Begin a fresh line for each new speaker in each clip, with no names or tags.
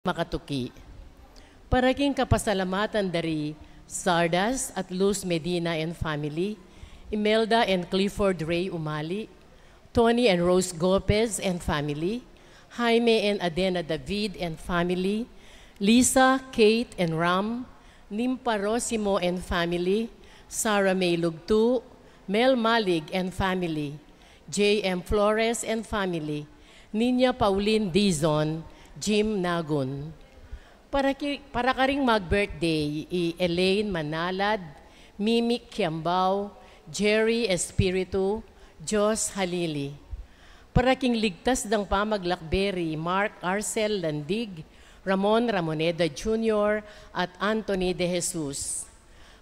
makatuki. Paraking kapasalamatan dari Sardas at Luz Medina and family, Imelda and Clifford Ray Umali, Tony and Rose Gopez and family, Jaime and Adena David and family, Lisa, Kate and Ram, Nimpa Rosimo and family, Sarah May Lugtu, Mel Malig and family, J.M. Flores and family, Nina Pauline Dizon, Jim Nagun. Para karing mag-birthday, Elaine Manalad, Mimi Kiambao, Jerry Espiritu, Jos Halili. Para king ligtas ng pamaglakberi, Mark Arcel Landig, Ramon Ramoneda Jr. at Anthony De Jesus.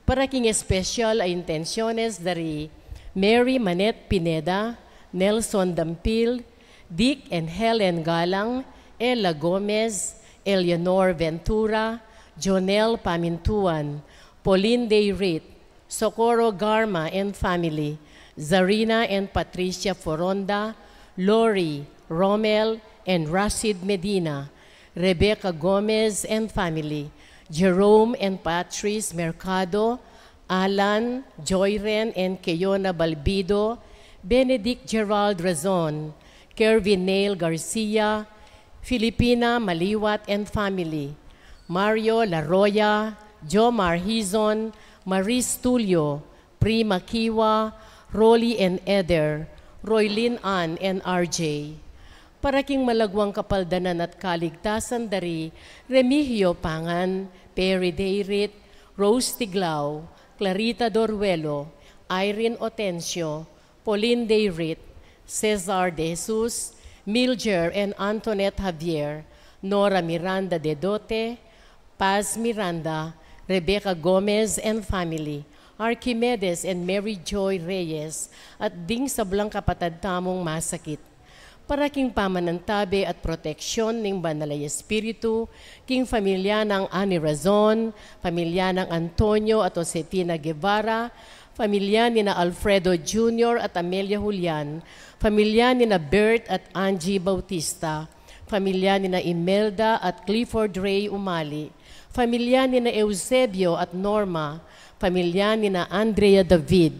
Para king espesyal ay intensyones dari Mary Manet Pineda, Nelson Dampil, Dick and Helen Galang, Ella Gomez, Eleanor Ventura, Jonel Pamintuan, Pauline Dayrit, Socorro Garma and family, Zarina and Patricia Foronda, Lori, Romel, and Rashid Medina, Rebecca Gomez and family, Jerome and Patrice Mercado, Alan, Joyren and Keyona Balbido, Benedict Gerald Razon, Kervin Neil Garcia, Filipina Maliwat and family, Mario Laroya, Jomar Hizon, Maris Tulio, Prima Kiwa, Rolly and Eder, Roylin Ann and RJ. Paraking malagwang kapaldanan at kaligtasan dari Remigio Pangan, Perry Dayrit, Rose Tiglao, Clarita Doruelo, Irene Otencio, Pauline Dayrit, Cesar De Jesus, Milger and Antoinette Javier, Nora Miranda de Dote, Paz Miranda, Rebecca Gomez and family, Archimedes and Mary Joy Reyes, at ding sablang kapatadtamong masakit. Para king pamanantabi at proteksyon ng Banalay Espiritu, king familia ng Ani Razon, familia ng Antonio at Josetina Guevara, familia ni na Alfredo Jr. at Amelia Julian, familia ni na Bert at Angie Bautista, familia ni na Imelda at Clifford Ray Umali, familia ni na Eusebio at Norma, familia ni na Andrea David.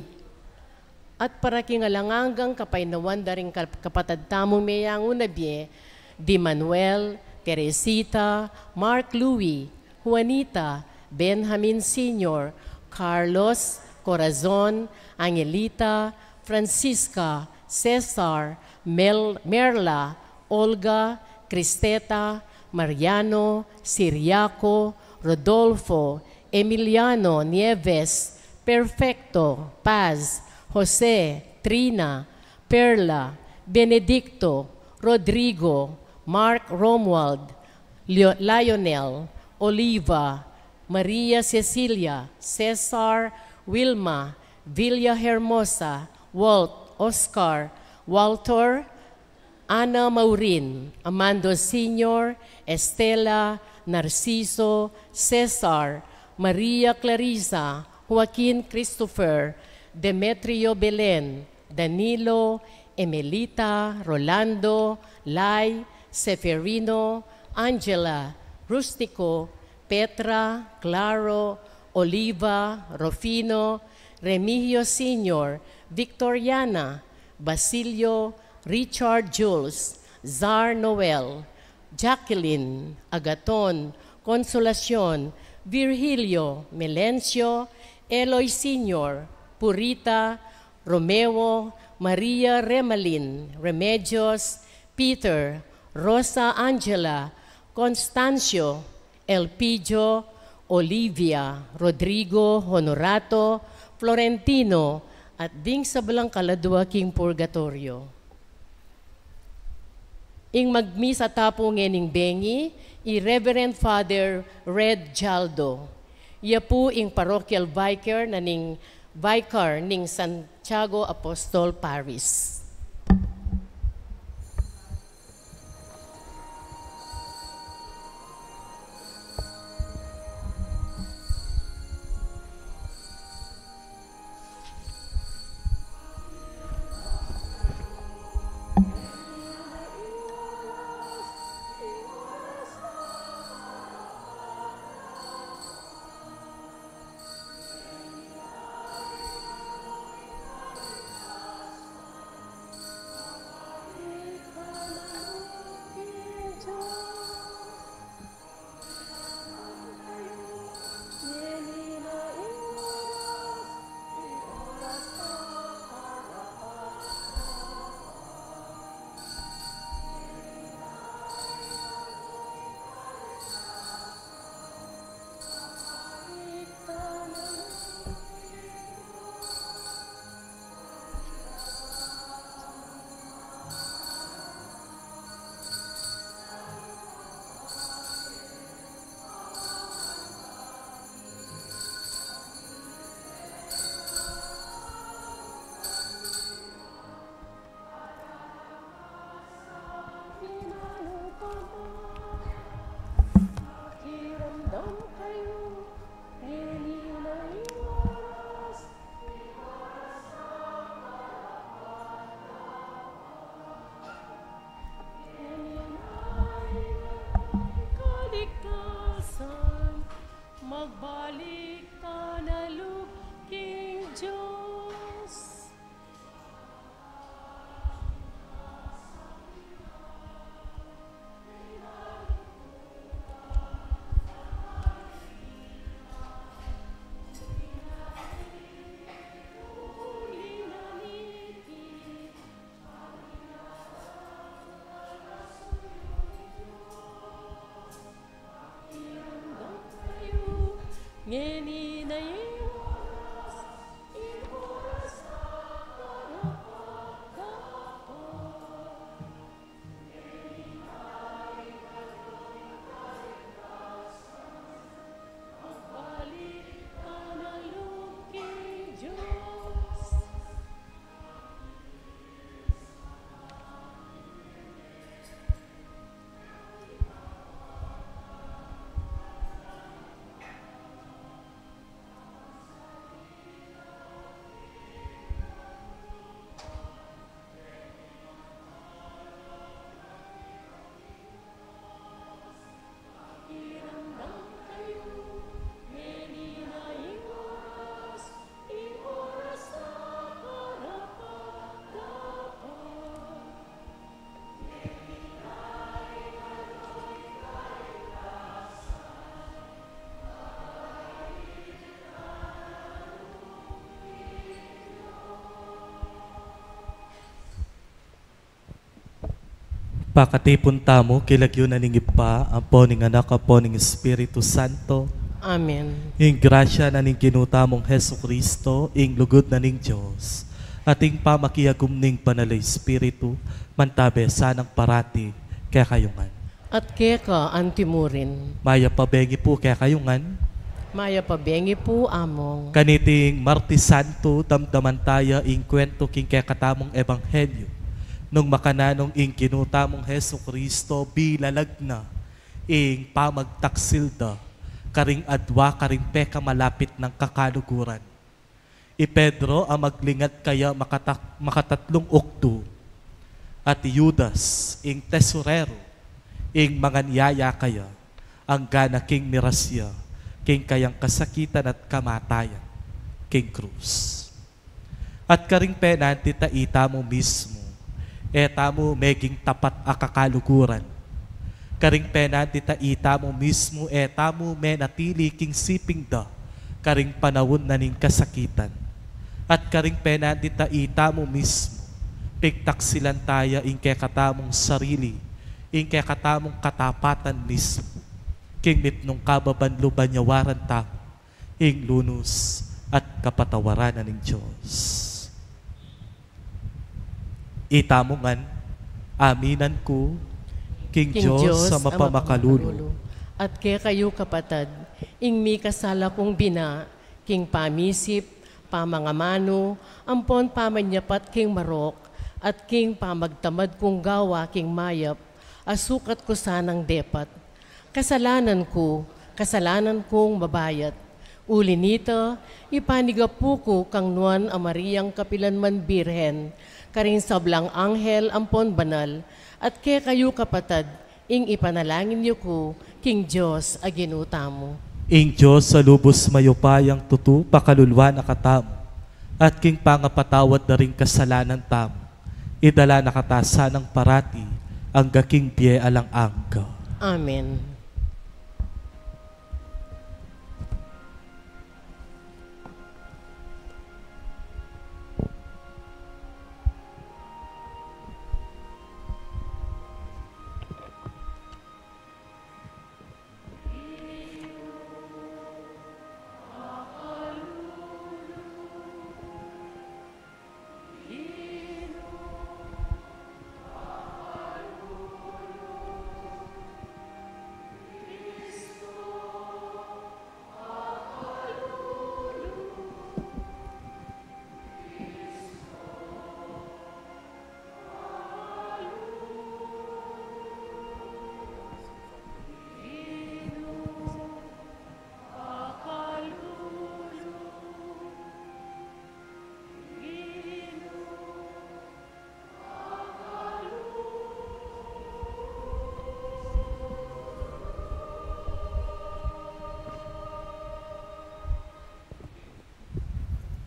At para kingalangangang kapainawan daring kapatadtamong mayang unabye, Di Manuel, Teresita, Mark Louie, Juanita, Benjamin Sr., Carlos, Corazon, Angelita, Francisca, Cesar, Merla, Olga, Cristeta, Mariano, Siriaco, Rodolfo, Emiliano Nieves, Perfecto, Paz, Jose, Trina, Perla, Benedicto, Rodrigo, Mark Romuald, Lionel, Oliva, Maria Cecilia, Cesar, Wilma, Villa Hermosa, Walt, Oscar, Walter, Ana Maurin, Amando Sr., Estela, Narciso, Cesar, Maria Clarissa, Joaquin Christopher, Demetrio Belen, Danilo, Emelita, Rolando, Lai, Seferino, Angela, Rustico, Petra, Claro, Oliva, Rufino, Remigio Sr., Victoriana, Basilio, Richard Jules, Zar Noel, Jacqueline, Agaton, Consolacion, Virgilio, Melencio, Eloy Sr., Purita, Romeo, Maria Remalin, Remedios, Peter, Rosa Angela, Constancio, Elpidio, Olivia, Rodrigo, Honorato, Florentino, at ding sa balang kaladwa king purgatorio. Ing magmisa tapo ngening bengi, i-Reverend Father Red Jaldo. Iya po ing parochial vicar na Vicar ning Santiago Apostol Paris.
Pakatipon tamo, kilagyo na ning ipa, apo ning anak, apo ning Espiritu Santo.
Amen.
Ing grasya na ning kinutamong Heso Kristo, ing lugod na ning Diyos, ating pamakiyagum ning Banal na Espiritu, mantabe sanang parati, kaya kayungan.
At keka antimurin.
Maya pabengi po kaya kayungan.
Maya pabengi po among.
Kaniting Martes Santo, damdaman tayo ing kwento king kaya katamong Ebanghelyo. Nung makananong ing kinutamong Heso Kristo, bilalag na ing pamagtaksilda, karing adwa, karing peka malapit ng kakaluguran. I Pedro ang maglingat kaya makatatlong ukto, at Judas ing tesorero, ing manganiyaya kaya, ang gana king mirasya, king kayang kasakitan at kamatayan, king krus. At karing penanti taita mo mismo, eta mo meging tapat akakaluguran. Karing penanti taita mo mismo, eta mo menatili king siping da, karing panawon na ning kasakitan. At karing penanti taita mo mismo, pigtaksilan taya ing kekatamong sarili, ing kekatamong katapatan mismo, king mitnong kababanluban yawaran ta, ing lunos at kapatawaran na ning Diyos. Itamungan, aminan ko, king Diyos sa mapamakalulo.
At kaya kayo kapatad, ing mi kasala kong bina, king pamisip, pamangamano, ampon pamanyapat king marok, at king pamagtamad kong gawa king mayap, asukat ko sanang depat. Kasalanan kong babayat. Uli nito, ipanigapu ko kang nuan a Mariang Kapilanman Birhen, karing sablang anghel ampon banal, at kaya kayo kapatad, ing ipanalangin niyo ko, king Diyos a ginutamo.
Ing Diyos sa lubos mayupayang tutu, pakalulwa na katamo, at king pangapatawad na rin kasalanan tamo, idala na katasa ng parati, ang gaking biye alang angka.
Amen.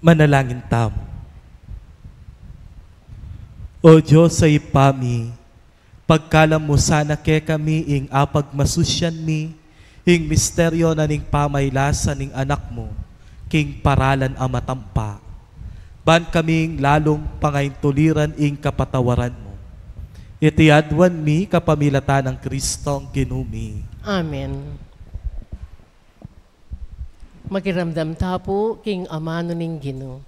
Manalangin tamo. O Diyos sa ipami, pagkalam mo sana ke kami ing apag masusyan mi, ing misteryo na ning pamaylasan ning anak mo, king paralan ang matampa. Ban kaming lalong pangaintuliran ing kapatawaran mo. Itiadwan mi kapamilatan ng Kristong kinumi.
Amen. Magiramdam tapo, king amano ning Ginoo.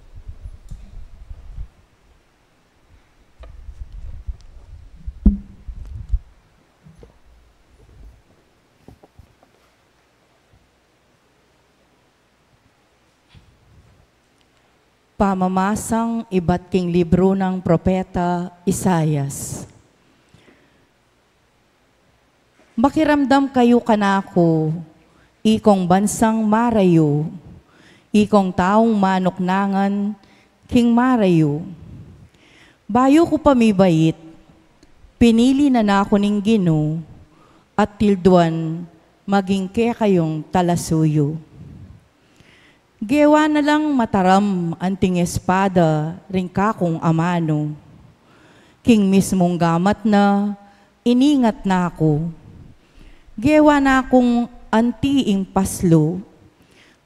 Pamamasang iba't king libro ng propeta Isayas. Makiramdam kayo kanako, ikong bansang marayo, ikong taong manuknangan, king marayo. Bayo ko pamibait, pinili na nako ning Ginoo, at tilduan maging kaya kayong talasuyo. Gewa na lang mataram anting espada, ring kakong amano. King mismong gamat na, iningat na ako. Gewa na akong antiing paslo,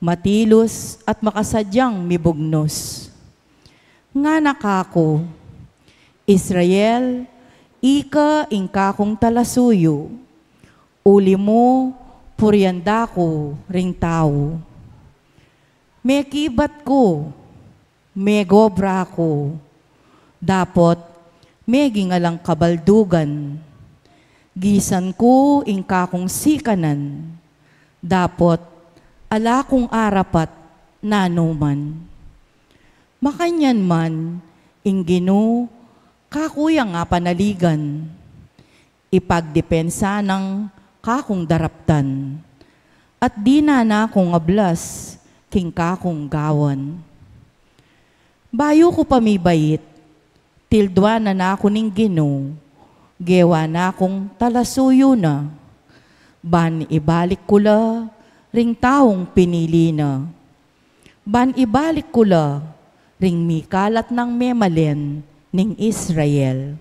matilos at makasadyang mibugnos. Nga nakako, Israel, ika ingka kong talasuyo, uli mo, puryanda ko, ring tao. May kibat ko, may gobra ko, dapot may gingalang kabaldugan. Gisan ko ingka kong sikanan, dapot ala kong arapat nanuman. Makanyan man, inggino, kakuyang nga panaligan, ipagdepensa ng kakong daraptan, at di na kong ablas, king kakong gawan. Bayo ko pamibait, tildwa na ako ning gino, gewa na akong talasuyo na, ban ibalik ko la, ring taong pinili na. Ban ibalik ko la, ring mikalat ng memalen ning Israel.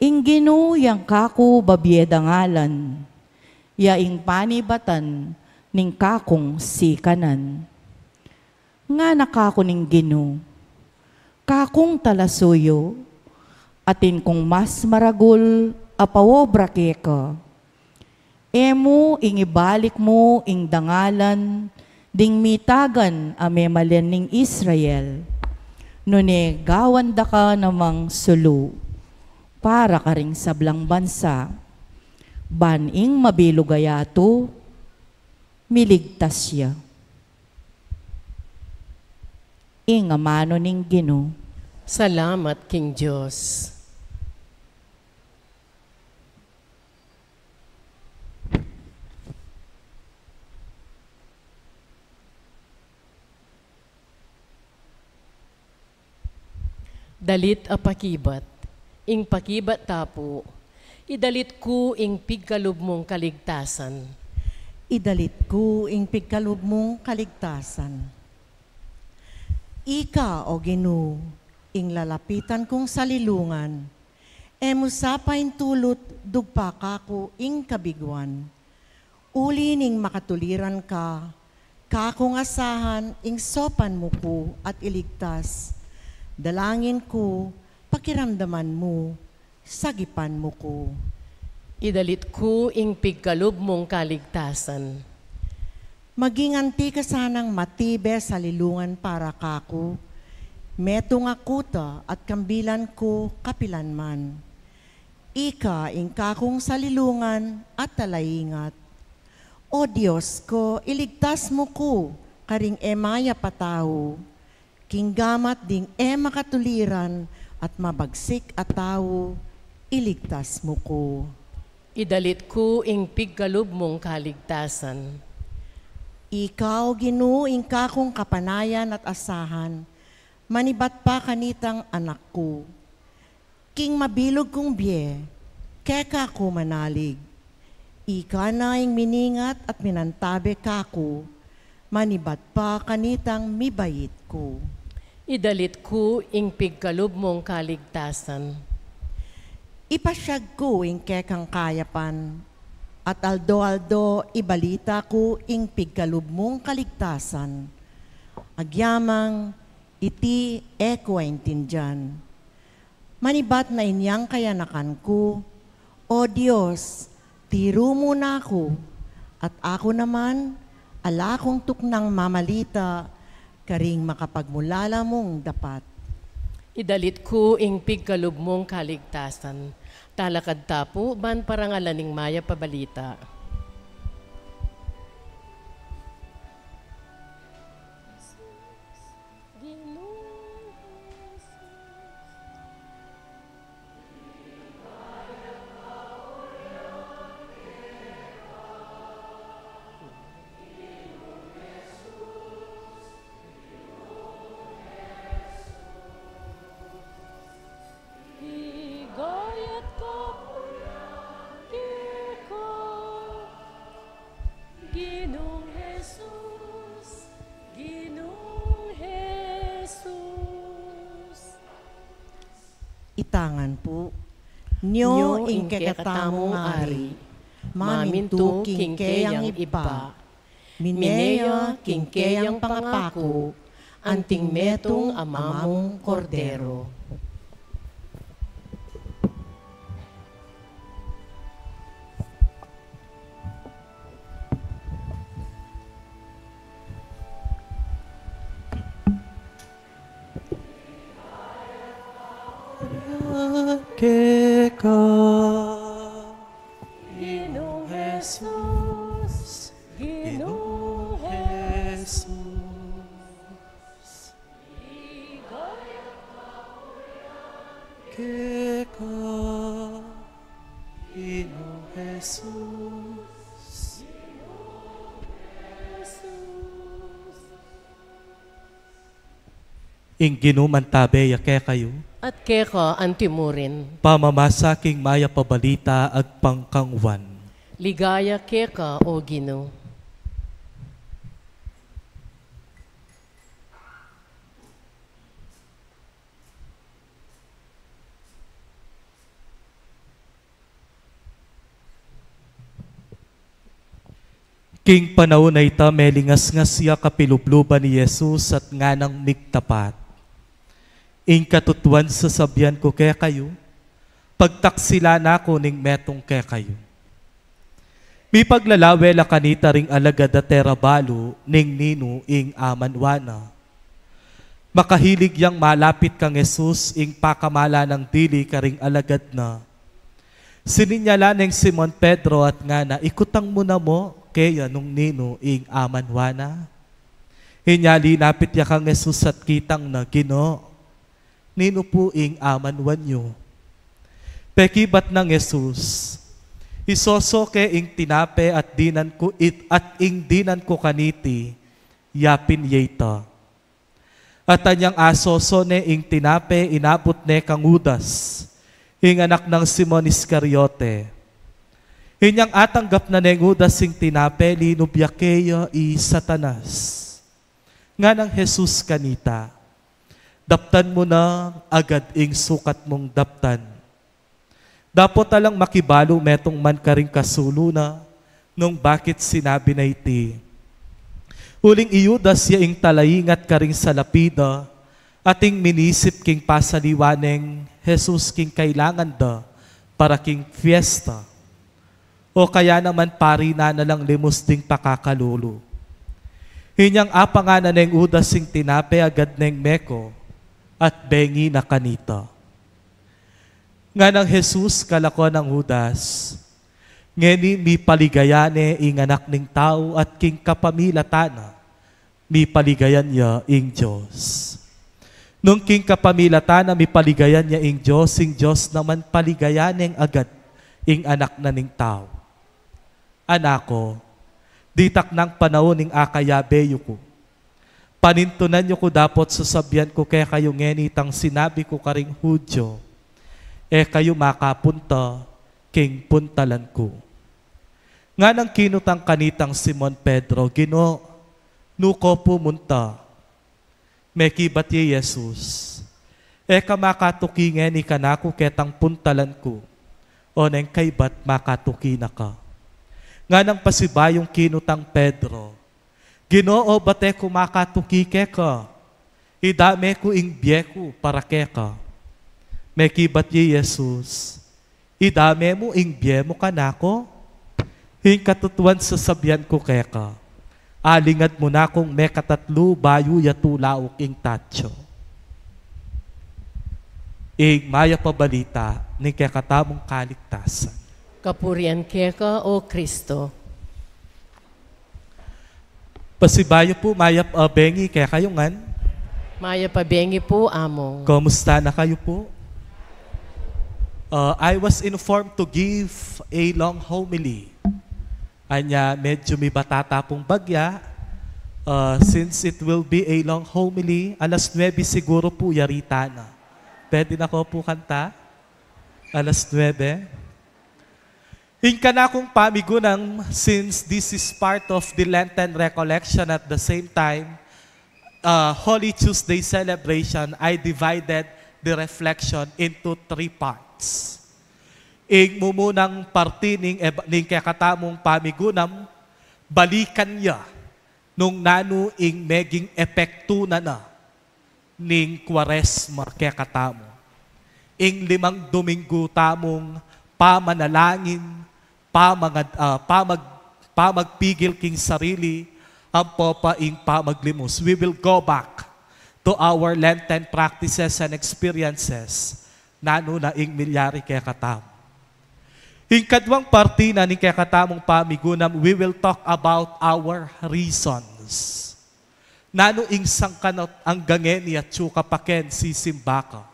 Inggino yang kako babyeda ngalan, yaing panibatan ning kakong sikanan. Nga nakako ning gino, kakong talasuyo, atin kong mas maragul apawobra keka. Emo ingibalik mo ing dangalan, ding mitagan amemalen ning Israel. Nune gawan da ka namang sulu, para ka ring sablang bansa. Baning mabilugayato, miligtas siya. Ing amano ning Ginoo.
Salamat, King Diyos. Dalit a pakibat, ing pakibat tapo, idalit ko ing pigkalub mong kaligtasan.
Idalit ko ing pigkalub mong kaligtasan. Ika, o Ginoo, ing lalapitan kong salilungan, emusapain tulot dugpa kako ing kabiguan. Uli ning makatuliran ka, kakong asahan ing sopan mo ko at iligtas. Dalangin ko, pakiramdaman mo, sagipan mo ko.
Idalit ko ing pigkalub mong kaligtasan.
Maging anti ka sanang matibe sa lilungan para kako, metong akuta at kambilan ko kapilanman. Ika ing kakong salilungan at talaingat. O Diyos ko, iligtas mo ko, karing emaya patao, kinggamat ding makatuliran at mabagsik at tao, iligtas mo ko.
Idalit ko ing pigkalub mong kaligtasan.
Ikaw, Ginoo, ing kakong kapanayan at asahan, manibat pa kanitang anak ko. King mabilog kong biye, keka ko manalig. Ika na ing miningat at minantabe kako, manibat pa kanitang mibayit ko.
Idalit ko ing pigkalub mong kaligtasan.
Ipasyag ko ing kekang kayapan, at aldo-aldo ibalita ko ing pigkalub mong kaligtasan. Agyamang iti eko intindihan. Manibat na inyang kayanakan ko, O Diyos, tiro mo na ako, at ako naman, ala kong tuknang mamalita, karing makapagmulala mong dapat.
Idalit ko ing pigkalub mong kaligtasan. Talakad tapo, ban parangalaning maya pabalita.
Itangan po, nyo ing kekatamong ari, mamintu king keyang iba, mineya king keyang pangapako, anting metong amamong kordero.
Ginoong Jesus. Keka, Ginoong Jesus. Ing ginuman tabe ya kayo,
At keka antimurin.
pamamasaking maya pabalita ag pangkangwan.
Ligaya keka o Ginoo.
King panahon na ita melingas nga siya kapilubluban ni Jesus at nga nang migtapat. Ing katutuan sa sabyan ko kaya kayo, pagtaksila na ako ning metong kaya kayo. Mi paglalawela kanita ring alagad at terabalo ning nino ing amanwana. Makahilig yang malapit kang Jesus ing pakamala ng dili karing alagad na. Sininyala ng Simon Pedro at nga na ikutang mo na mo kaya nung nino ing amanwana. Hinyali napit ya kang Jesus at kitang na Ginoo. Nino po ing amanwan nyo. Pekibat ng Jesus. Isosoke ing tinape at dinan ko ing dinan ko kaniti yapin yeta. At anyang asoso ne ing tinape inabot ne kang Judas ing anak ng Simon Iscariote. Inyang atanggap na neng Judas ing tinape linubyakeya i Satanas. Nga ng Jesus kanita, daptan mo na agad ing sukat mong daptan. Dapat talang makibalo metong man karing kasulo na nung bakit sinabi na iti. Uling iyudas ya ing talayingat karing sa lapida ating minisip king pasaliwaneng Jesus king kailangan da para king fiesta. O kaya naman pari na lang limos ding pakakalulo. Hinyang apa nga na neng udas sing tinape agad neng meko at bengi na kanita. Nga ng Jesus kalako ng Judas, ngeni mi paligayane ing anak ning tao at king kapamilatana, mi paligayan niya ing Diyos. Nung king kapamilatana mi paligayan niya ing Diyos naman paligayaneng agad ing anak na ning tao. Anako, ditak ng panahon ning akayabeyo ko. Panintunan nyo ko dapat sasabihan ko kaya kayo ngenitang sinabi ko karing Hudyo, kayo makapunta, king puntalan ko. Nga nang kinutang kanitang Simon Pedro, Ginoo, nuko pumunta, mekibat ye Jesus, ka makatukingen ni kanako ketang puntalan ko, o neng kaybat makatuki na ka. Nga nang pasibayong kinutang Pedro, Ginoo, bate ko makatuki ka, idame ko ing biyeko para keka. Mekibat ye Jesus, idame mo ing biye mo kanako, hing katutuan sa sabyan ko keka, alingad mo na kong mekatatlo bayo yatulaok ing tatyo. Ing maya pabalita ni kekatamong kaligtasan.
Kapurian keka o Kristo.
Pasibayo po maya bengi kaya kayongan.
Maya pabengi po among.
Kumusta na kayo po? I was informed to give a long homily. Anya, medyo may batata pong bagya. Since it will be a long homily, 9:00 siguro po yarita na. Pwede na ko po kanta? 9:00. Hingka na akong pamigunang since this is part of the Lenten recollection at the same time, Holy Tuesday celebration, I divided the reflection into 3 parts. Ing mumunang parte ning kakatamong pamigunam, balikan niya nung nanu ing meging epekto na ning Kwaresma kakatamo. Ing 5 Domingo tamong pamanalangin, pamagpigil king sarili, ang popa ing pamaglimos. We will go back to our Lenten practices and experiences nano na ing milyari kaya katam. Ikadwang parti na ni kakatamong pamigunam, we will talk about our reasons. Nano insang kanot ang gangeni at tsukapaken si simbaka.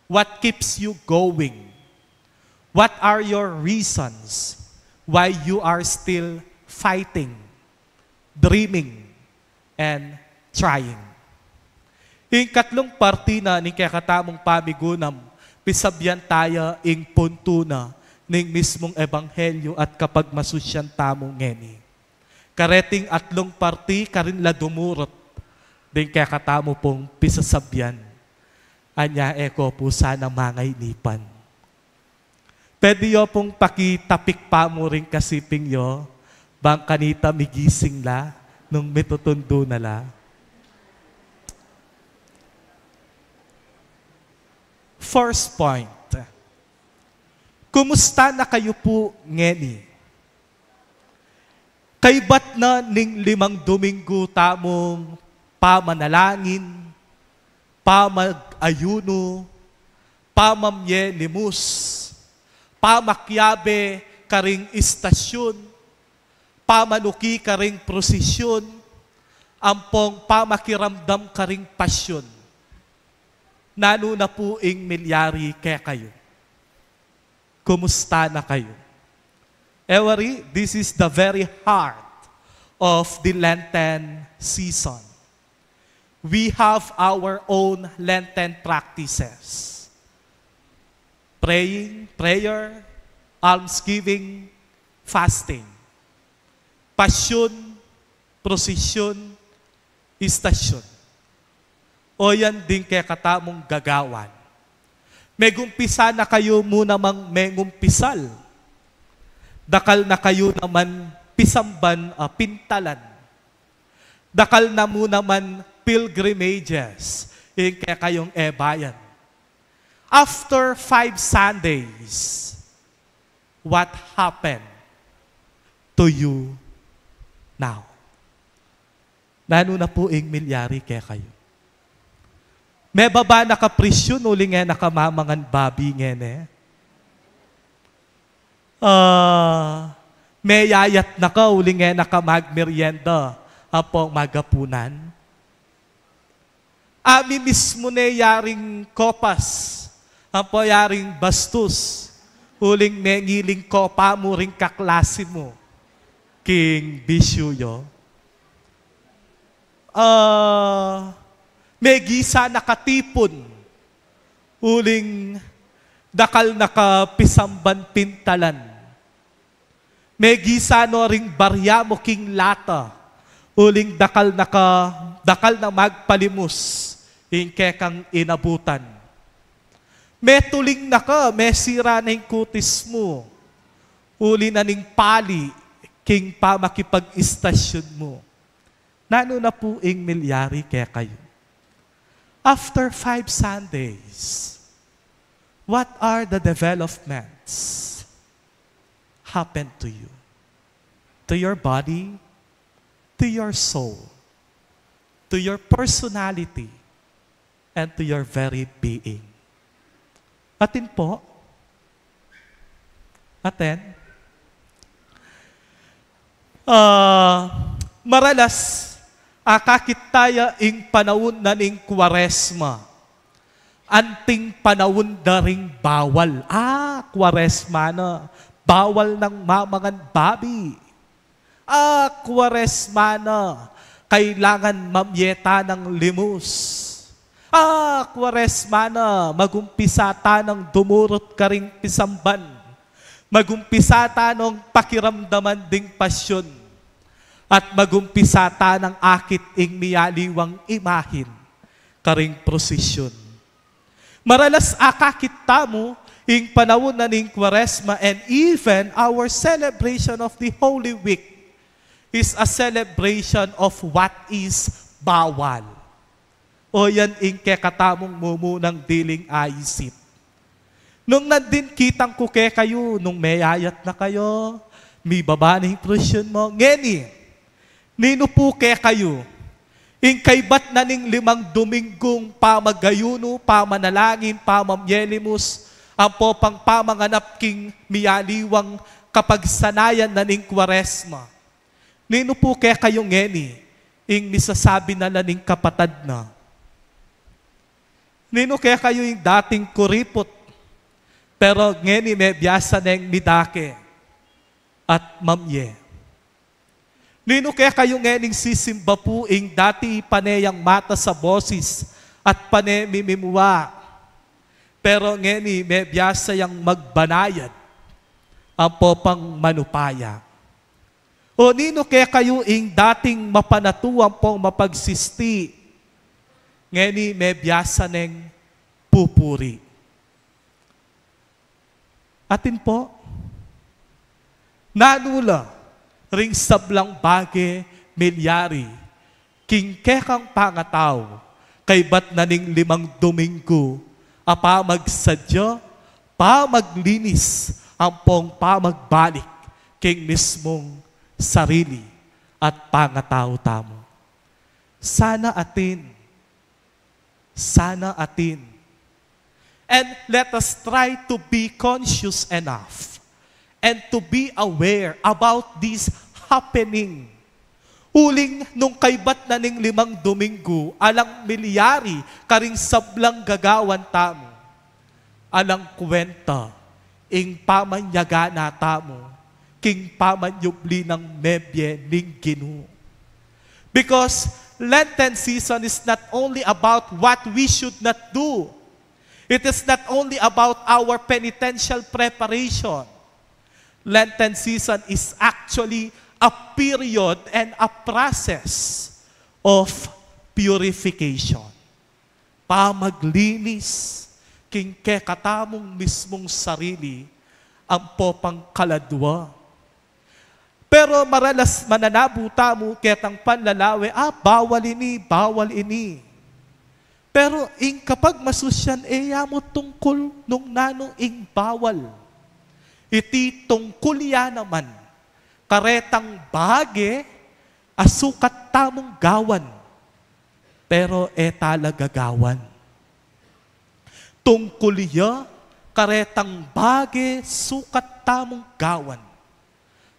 What keeps you going? What are your reasons why you are still fighting, dreaming, and trying? Ikatlong parti na ni kakatamong pamigunam, pisabyan tayo ing punto na ning mismong ebanghelyo at kapag masusyan tamong ngeni. Kareting atlong parti karin la dumurot din kaya katamo pong pisasabyan. Anya eko po sana mangay nipan. Pwede yo pong pakitapik pa mo rin kasiping yo, bang kanita migising la nung mitutundo na la. First point. Kumusta na kayo po ngeni? Kay ba't na ning 5 Domingo tamong pamanalangin, pamag-ayuno, pamamyelimus, pamakyabe karing istasyon, pamanuki karing prosesyon, ampong pamakiramdam karing pasyon. Nano na po ing milyari kaya kayo. Kumusta na kayo? Ewari, this is the very heart of the Lenten season. We have our own Lenten practices. Praying, prayer, almsgiving, fasting. Pasyon, prosesyon, istasyon. O yan din kaya katamong gagawan. Megumpisa na kayo muna mang megumpisal. Dakal na kayo naman pisamban, pintalan. Dakal na muna man pilgrimages. Kaya kayong bayan. After 5 Sundays, what happened to you now? Nano na po ing milyari kaya kayo. May baba nakapresyon uling nakamamangan babi ngene. May yayat na ka uling nakamagmerienda apong magapunan. Ami mismo ne yaring kopas, apo yaring bastos, uling nengiling kopa mo ring kaklase mo, king bisyo yo. May gisa nakatipon, uling dakal nakapisamban pintalan. May gisa no ring barya mo king lata, uling dakal na magpalimus, ing kekang inabutan. May tuling na ka, may sira na yung kutis mo, uli na ning pali, king pamakipag-istasyon mo. Nano na po ing milyari kaya kayo. After 5 Sundays, what are the developments happened to you? To your body, to your soul, to your personality, and to your very being. Atin po. Atin. Maralas, akakit tayo ing panahon na ning Kwaresma. Anting panahon da ring bawal. Kwaresma na. Bawal ng mamangan babi. Kwaresma na. Kailangan mamyeta ng limus. Kwaresma na. Magumpisa ta ng dumurot ka ring pisamban. Magumpisa ta ng pakiramdaman ding pasyon. At magumpisa ta ng akit ing miyaliwang imahin, karing prosesyon. Maralas akakit mo ing panahon na ning Kwaresma, and even our celebration of the Holy Week is a celebration of what is bawal. O yan ing kekatamong mumunang diling aisip. Nung nandin kitang kuke kayo, nung mayayat na kayo, may babaning prosesyon mo, ngeni, nino po kaya kayo? Ing kaybat na ning 5 Domingong pamagayuno, pamanalangin, pamamyelimus, Ang popang pamanganap king miyaliwang kapagsanayan na ning Kwaresma. Nino po kaya kayo ngeni, ing misasabi na ning kapatad na. Nino kaya kayo yung dating kuripot, pero ngeni may biyasa neng midake at mamye. Nino kaya kayo ngening sisimba po ing dati paneyang mata sa boses at panemimimwa. Pero ngeni may biyasa yang magbanayad ang popang manupaya. O nino kaya kayo ing dating mapanatuang pong mapagsisti, ngeni may biyasa neng pupuri. Atin po, nanula ring sablang bage milyari, king kekang pangataw, kay bat naning 5 Domingo, apa magsadya, pa maglinis, ang pong pamagbalik, king mismong sarili at pangataw tamo. Sana atin, and let us try to be conscious enough and to be aware about this happening. Uling nung kaybat na ning 5 Domingo, alang milyari karing sablang gagawan tamo. Alang kwenta, ing pamanyaga na tamo, king pamanyubli ng mebye ning Ginoo. Because Lenten season is not only about what we should not do. It is not only about our penitential preparation. Lenten season is actually a period and a process of purification. Pamaglinis, king kekatamong mismong sarili, ang popang kaladwa. Pero maralas mananabuta mo ketang panlalawe, bawal ini. Pero ing kapag masusyan, yamo tungkol nung nanong ing bawal. Iti tungkol ya naman, karetang bage, asukat tamong gawan, pero talaga gawan. Tungkol ya, karetang bage, sukat tamong gawan,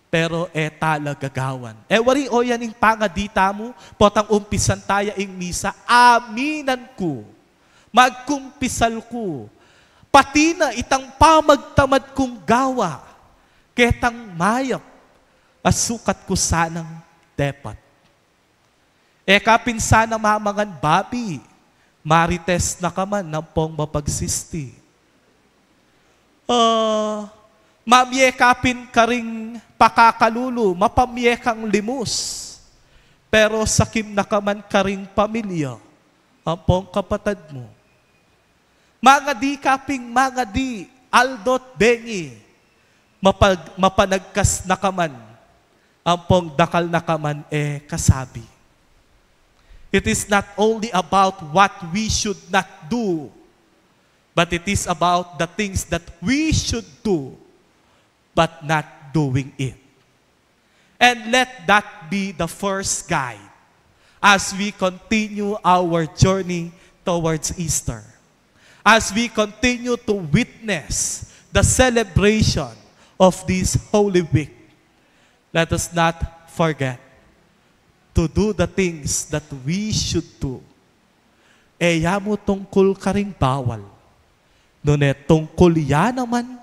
pero talaga gawan. Wari o yan ing pangadita mo, potang umpisan taya ing misa, aminan ko, magkumpisal ko, pati na itang pamagtamad kong gawa, ketang mayap, asukat ko sanang tepat. Kapin sana mamangan babi, marites na kaman ng pong mapagsisti. Mamyekapin ka ring pakakalulu, mapamyekang limus, pero sakim na kaman ka ring pamilya, ang pong kapatad mo. Mga di kaping mga di, aldot bengi, mapanagkas na kaman, ang pong dakal na kaman kasabi. It is not only about what we should not do, but it is about the things that we should do, but not doing it. And let that be the first guide as we continue our journey towards Easter. As we continue to witness the celebration of this Holy Week, let us not forget to do the things that we should do. Yamo tungkol karing bawal. Nune tungkol ya naman,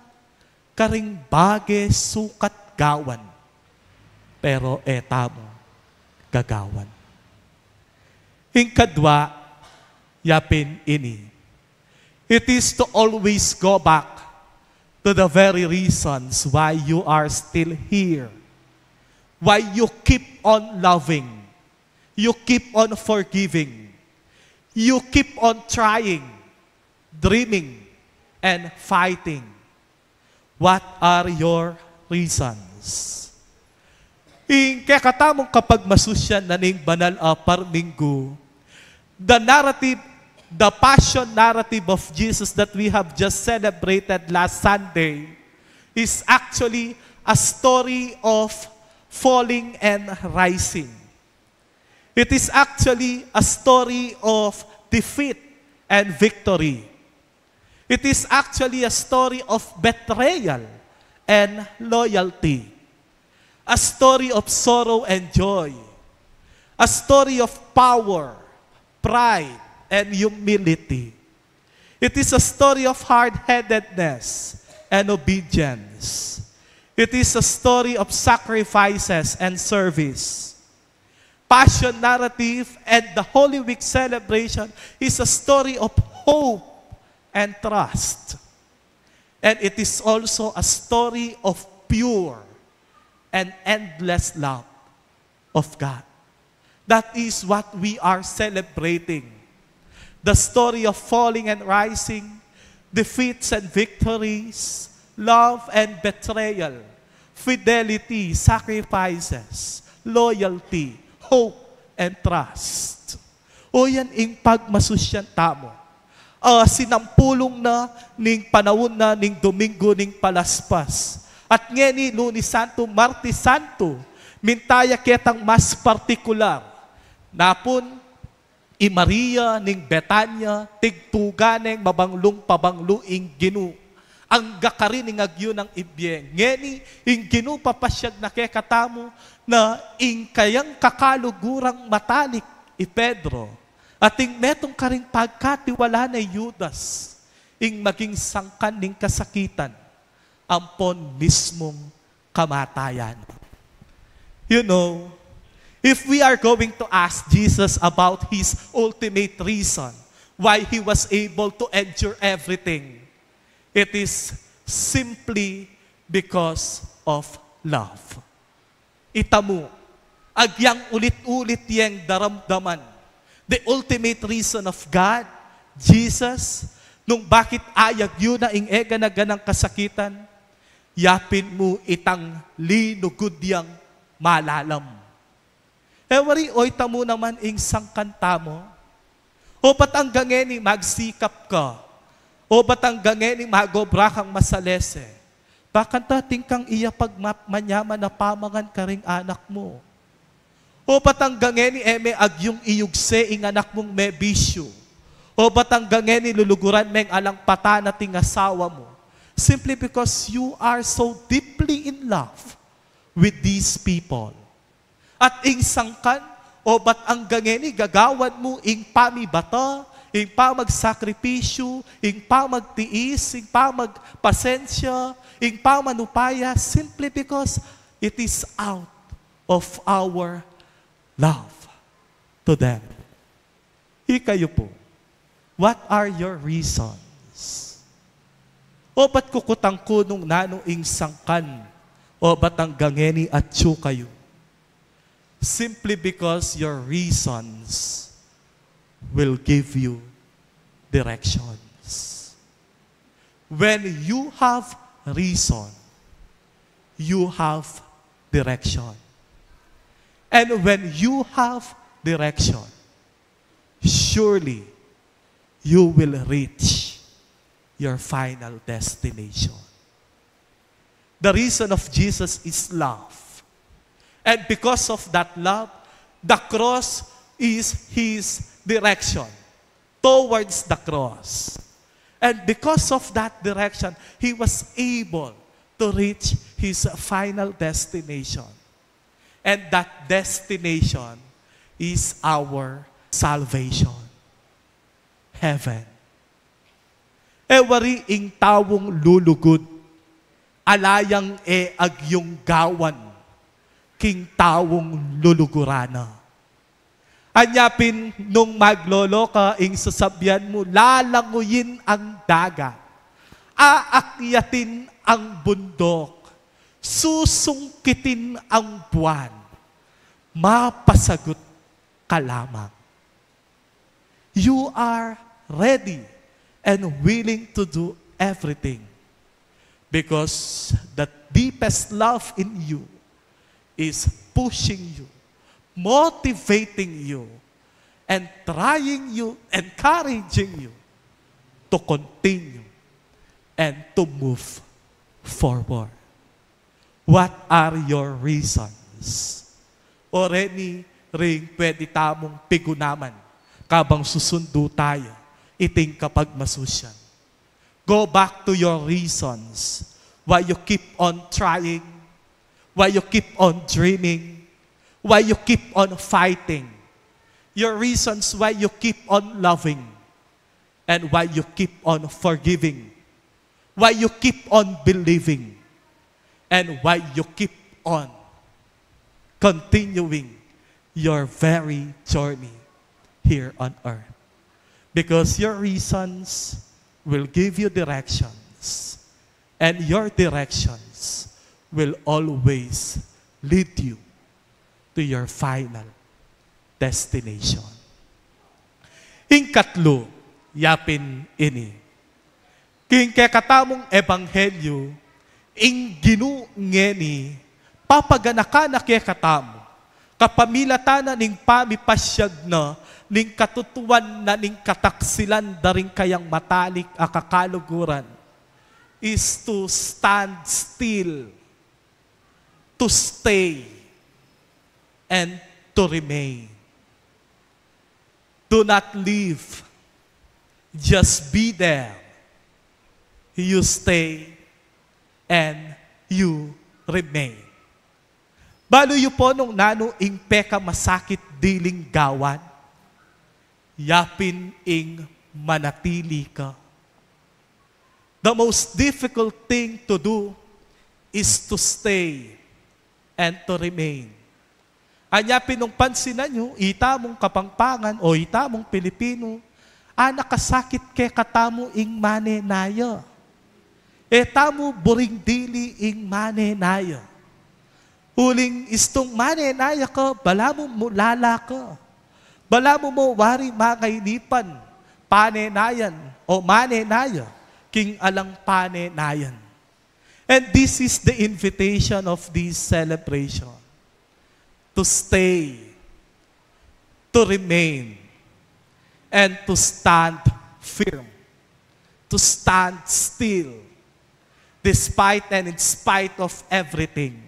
karing bage sukat gawan. Pero tamo gagawan. Hingkadwa, yapin ini. It is to always go back to the very reasons why you are still here. Why you keep on loving. You keep on forgiving. You keep on trying, dreaming, and fighting. What are your reasons? Kaya katamong kapag masusyan na ning banal parminggo, the passion narrative of Jesus that we have just celebrated last Sunday is actually a story of falling and rising. It is actually a story of defeat and victory. It is actually a story of betrayal and loyalty. A story of sorrow and joy. A story of power, pride, and humility. It is a story of hard-headedness and obedience. It is a story of sacrifices and service. Passion narrative and the Holy Week celebration is a story of hope and trust. And it is also a story of pure and endless love of God. That is what we are celebrating. The story of falling and rising, defeats and victories, love and betrayal, fidelity, sacrifices, loyalty, hope, and trust. O yan ing pagmasusyan tamo. Sinampulong na ning panahon na ning Domingo ning palaspas. At ngeni Lunes Santo, Martes Santo, mintaya ketang mas partikular. Napon, i Maria ning Betanya, tigtuganeng mabanglong pabangluing Ginu. Ang gakari ning agyo ng ibiyeng. Ngeni, ing Ginu papasyag na kekatamo na ing kayang kakalugurang matalik i Pedro. At ing metong karing pagkatiwala na Judas, ing maging sangkan ning kasakitan, ampon mismong kamatayan. You know, if we are going to ask Jesus about His ultimate reason why He was able to endure everything, it is simply because of love. Itamu, agyang ulit-ulit yang daramdaman. The ultimate reason of God, Jesus, nung bakit ayag yun na ing ega na ganang kasakitan, yapin mo itang linugod yang malalam. Wari, oy tamo naman ing sangkanta mo. O batanggangeni magsikap ka. O batanggangeni magobra kang masalese. Bakanta tingkang iya pagmanyaman na pamangan ka ring anak mo. O batanggangeni eme agyong iyugse ing anak mong may bisyo. O batanggangeni luluguran meng alang pata na ting asawa mo. Simply because you are so deeply in love with these people. At ing sangkan, o ba't ang gangeni gagawan mo ing pamibata, ing pamagsakripisyo, ing pamagtiis, ing pamagpasensya, ing pamanupaya, simply because it is out of our love to them. Ikayo po, what are your reasons? O ba't kukutang kunong nanong ing sangkan, o ba't ang gangeni at kayo? Simply because your reasons will give you directions. When you have reason, you have direction. And when you have direction, surely you will reach your final destination. The reason of Jesus is love. And because of that love, the cross is His direction towards the cross. And because of that direction, He was able to reach His final destination. And that destination is our salvation. Heaven. Wari ing tawong lulugod, alayang agyong gawan, king tawong lulugurana. Anyapin nung maglolo ka, ing sasabyan mo, lalanguyin ang dagat, aakyatin ang bundok, susungkitin ang buwan, mapasagot ka lamang. You are ready and willing to do everything because the deepest love in you is pushing you, motivating you, and trying you, encouraging you to continue and to move forward. What are your reasons? O reni ring pwede tamong pigunaman kabang susundo tayo iting kapag masusyan. Go back to your reasons why you keep on trying, why you keep on dreaming, why you keep on fighting. Your reasons why you keep on loving and why you keep on forgiving, why you keep on believing, and why you keep on continuing your very journey here on earth. Because your reasons will give you directions, and your directions will always lead you to your final destination. Ingkatlo, yapin ini. King kekatamong ebanghelyo, ing ginungeni, papaganakan na kekatamo, kapamilatan na ning pamipasyag na, ning katutuan na ning kataksilan daring kayang matalik akakaluguran, is to stand still, to stay, and to remain. Do not leave. Just be there. You stay and you remain. Baluyo po nung nano ing peka masakit diling gawan, yapin ing manatili ka. The most difficult thing to do is to stay and to remain. Anyapin nung pansinan nyo, itamong Kapampangan o itamong Pilipino, nakasakit ke katamo ing mane naya. Tamo buring dili ing mane naya. Huling istong mane naya ka, bala mo mulala ka. Bala mo wari makainipan, pane nayan o mane naya, king alang pane nayan. And this is the invitation of this celebration. To stay, to remain, and to stand firm, to stand still, despite and in spite of everything.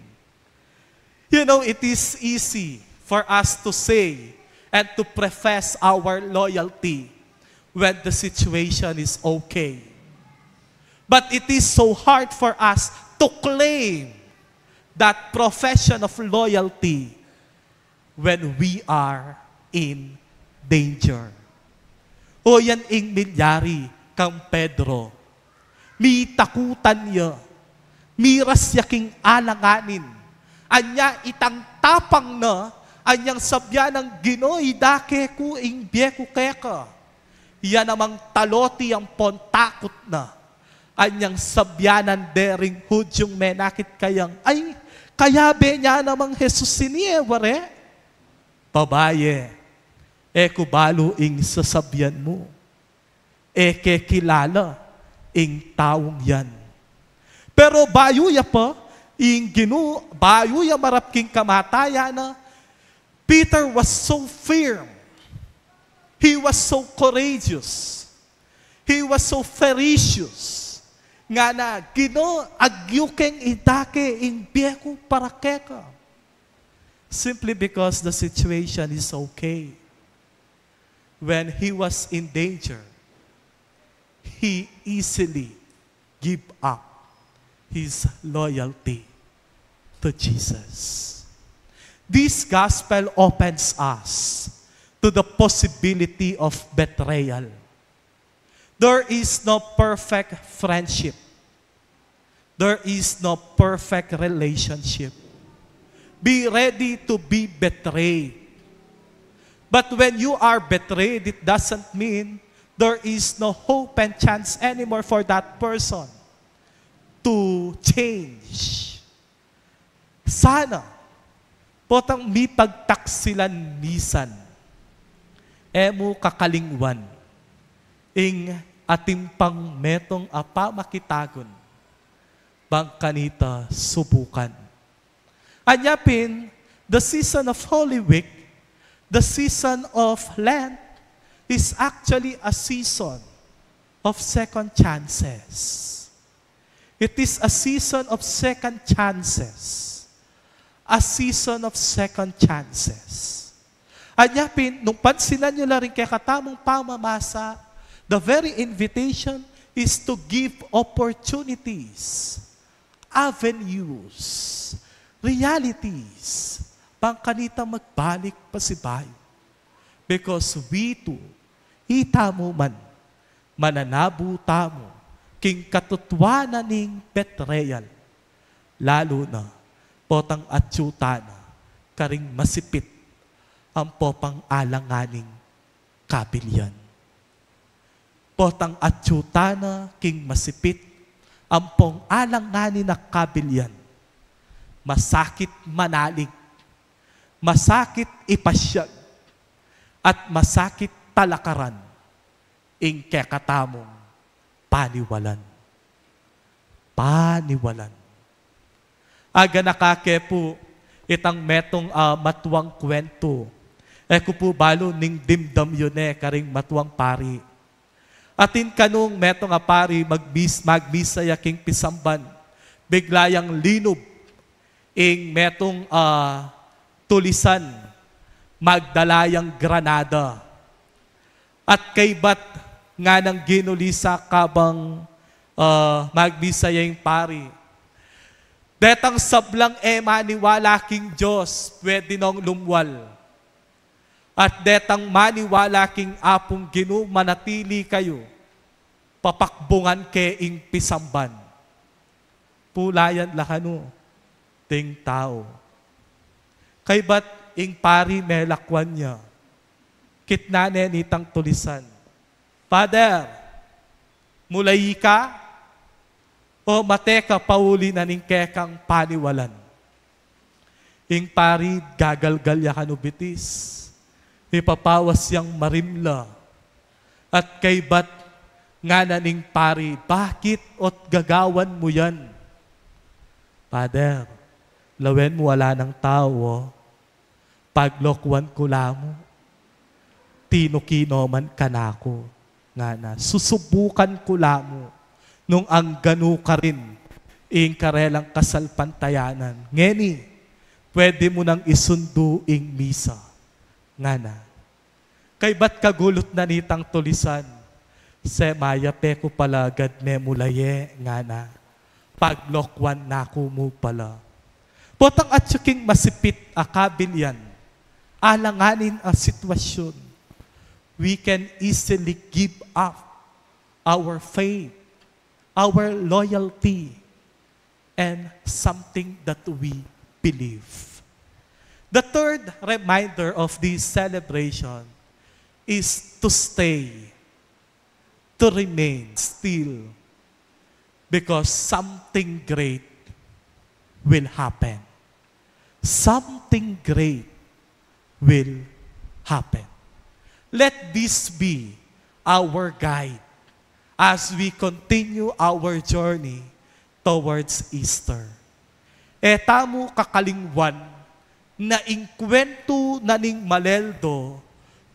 You know, it is easy for us to say and to profess our loyalty when the situation is okay. But it is so hard for us to claim that profession of loyalty when we are in danger. O yan ing milyari kang Pedro. Mi takutan niya. Miras yaking alanganin. Anya itang tapang na, anyang sabya ng Ginoy dake ku ing bieku keka. Yan namang taloti ang pontakot na. Anyang sabyanan dering hudyong menakit kayang, ay, kaya be niya namang Jesus siniye, ware? Babaye, kubalo ing sasabyan mo. Kilala ing taong yan. Pero bayuya pa, ing bayuya marap king kamataya na, Peter was so firm. He was so courageous. He was so ferocious. Nga na, agyukeng idake ing biyeko para keka. Simply because the situation is okay. When he was in danger, he easily gave up his loyalty to Jesus. This gospel opens us to the possibility of betrayal. There is no perfect friendship. There is no perfect relationship. Be ready to be betrayed. But when you are betrayed, it doesn't mean there is no hope and chance anymore for that person to change. Sana, potang mi pagtaksilan nisan, emo kakalingwan, ing atimpang metong apa makitagon, bang kanita subukan. Anyapin, the season of Holy Week, the season of Lent, is actually a season of second chances. It is a season of second chances. A season of second chances. Anyapin, nung pansinan nyo na rin kaya katamong pamamasa, the very invitation is to give opportunities, avenues, realities, pang kanita magbalik pa si bayo. Because we too, ita mo man, mananabuta mo, king katutwanan ning betrayal, lalo na, potang atsyutana, karing masipit, ang popang alanganing kabilyan. Potang atsyutana, king masipit, ang pong alanganin na kabilyan, masakit manalig, masakit ipasyag, at masakit talakaran, ing kekatamong paniwalan. Paniwalan. Aga nakake po, itang metong matuwang kwento. Eko po balo ning dimdam yun karing matuwang pari. Atin kanong metong pari magbisaya king pisamban. Biglayang linob ing metong tulisan magdalayang granada. At kay bat nga nang ginulisa kabang magbisaya yung pari. Detang sablang maniwala king Diyos, pwede nang lumwal. At detang maniwala king apong Ginoo manatili kayo, papakbungan ke ing pisamban. Pulayan lakano, ting tao. Kay bat ing pari melakwan niya, kitnane nitang tulisan. Father, mulay ka, o mateka pauli na ning kekang paniwalan. Ing pari gagalgal ya kanubitis, ipapawas yang marimla, at kay bat nga na ning pari, bakit ot gagawan mo yan? Father, lawen mo wala ng tao, paglokwan ko lamo, tinukino man kanako, nga na, susubukan ko lamo, nung ang ganu ka rin, ing karelang kasalpantayanan. Ngeni, pwede mo nang isundo ing misa. Nga na. Kay ba't kagulot na nitang tulisan? Se maya peko pala gad me mulaye nga na. Paglokwan na ko mo pala. Potang atsuking masipit akabilyan. Alanganin ang sitwasyon. We can easily give up our faith, our loyalty, and something that we believe. The third reminder of this celebration is to stay, to remain still, because something great will happen. Something great will happen. Let this be our guide as we continue our journey towards Easter. Tamo kakalingwan na inkwento na ning maleldo,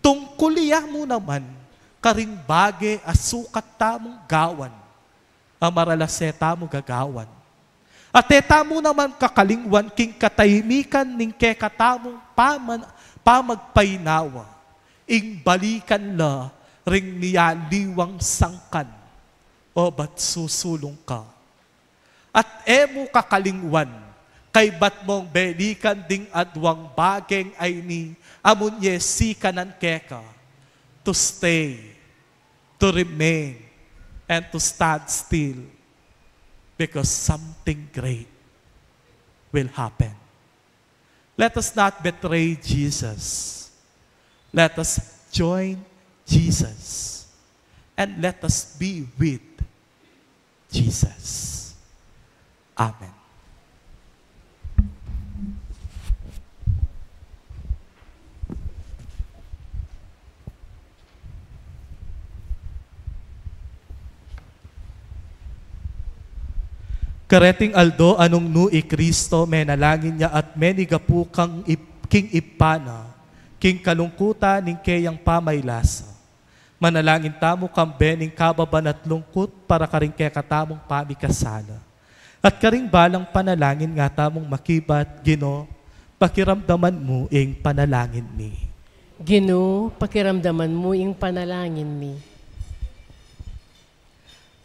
tungkuliya mo naman karing bage asukat tamong gawan, amaralase tamo gagawan. At tamo naman kakalingwan king katahimikan ning kekatamong pamagpainawa, ing balikan la ring niya liwang sangkan, o ba't susulong ka? At emo kakalingwan, kay ba't mong belikan ding adwang bageng ay ni amunye sikanan keka, to stay, to remain, and to stand still, because something great will happen. Let us not betray Jesus. Let us join Jesus, and let us be with Jesus. Amen. Kareting Aldo, anong nui Kristo, menalangin niya at menigapu kang king ipana, king kalungkuta ning kayang pamaylasa. Manalangin tamo kang bening kababan at lungkot para karing kaya katamong pamikasala. At karing balang panalangin nga tamong makibat, Ginoo, pakiramdaman mo ing panalangin ni.
Ginoo, pakiramdaman mo ing panalangin mi.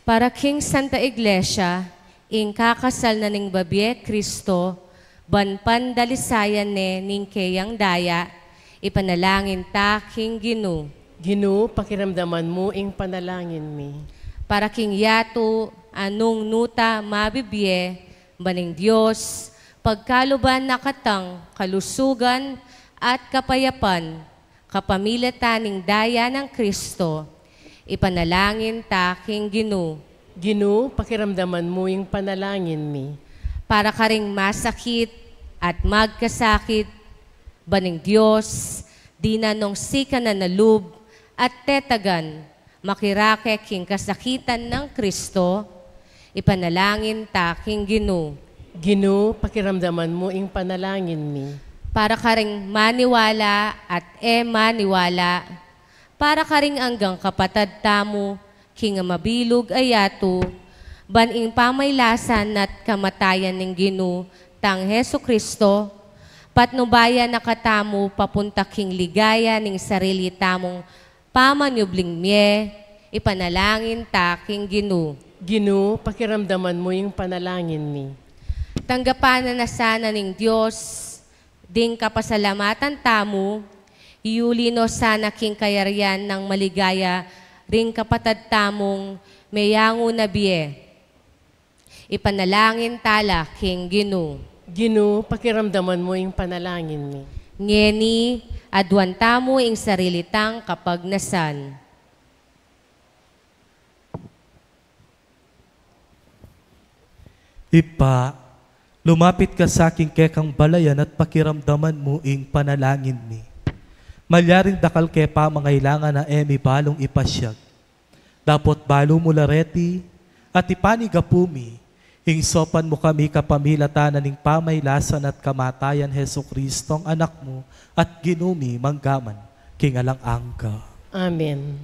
Para King Santa Iglesia, ing kakasal na ning babye Kristo, banpan dalisayan ne ning kayang daya, ipanalangin ta King Ginu.
Ginu, pakiramdaman mo ing panalangin mi.
Para King Yato, anong nuta mabibye, baning Diyos, pagkaluban nakatang kalusugan at kapayapan, kapamilataning daya ng Kristo, ipanalangin ta King Ginu.
Ginu, pakiramdaman mo ing panalangin mi.
Para ka ring masakit at magkasakit, baning Diyos, di na nung sika na nalub at tetagan, makirake king kasakitan ng Kristo, ipanalangin ta King Ginu.
Ginu, pakiramdaman mo ing panalangin mi.
Para ka ring maniwala at maniwala, para ka ring anggang kapatad tamo, king mabilog ayato, baning pamaylasan at kamatayan ng Ginu, tang Heso Kristo, patnubayan nakatamo papunta king ligaya ning sarili tamong pamanyubling mye, ipanalangin ta King Ginu.
Ginu, pakiramdaman mo yung panalangin mi.
Tanggapan na sana ning Diyos, ding kapasalamatan tamo, iulino sana king kayaryan ng maligaya, ring kapatad tamong mayango na biye. Ipanalangin tala King Ginu.
Ginu, pakiramdaman mo yung panalangin mi.
Ngeni, adwan tamo ing sarilitang kapagnasan.
Ipa, lumapit ka sa aking kekang balayan at pakiramdaman mo ing panalangin mi. Malyaring dakal kepa mangailangan na emi balong ipasyag. Dapot balo mo lareti at ipanigapumi, ing sopan mo kami kapamilatanan ning pamaylasan at kamatayan Heso Kristong anak mo at ginumi manggaman king alang angka.
Amen.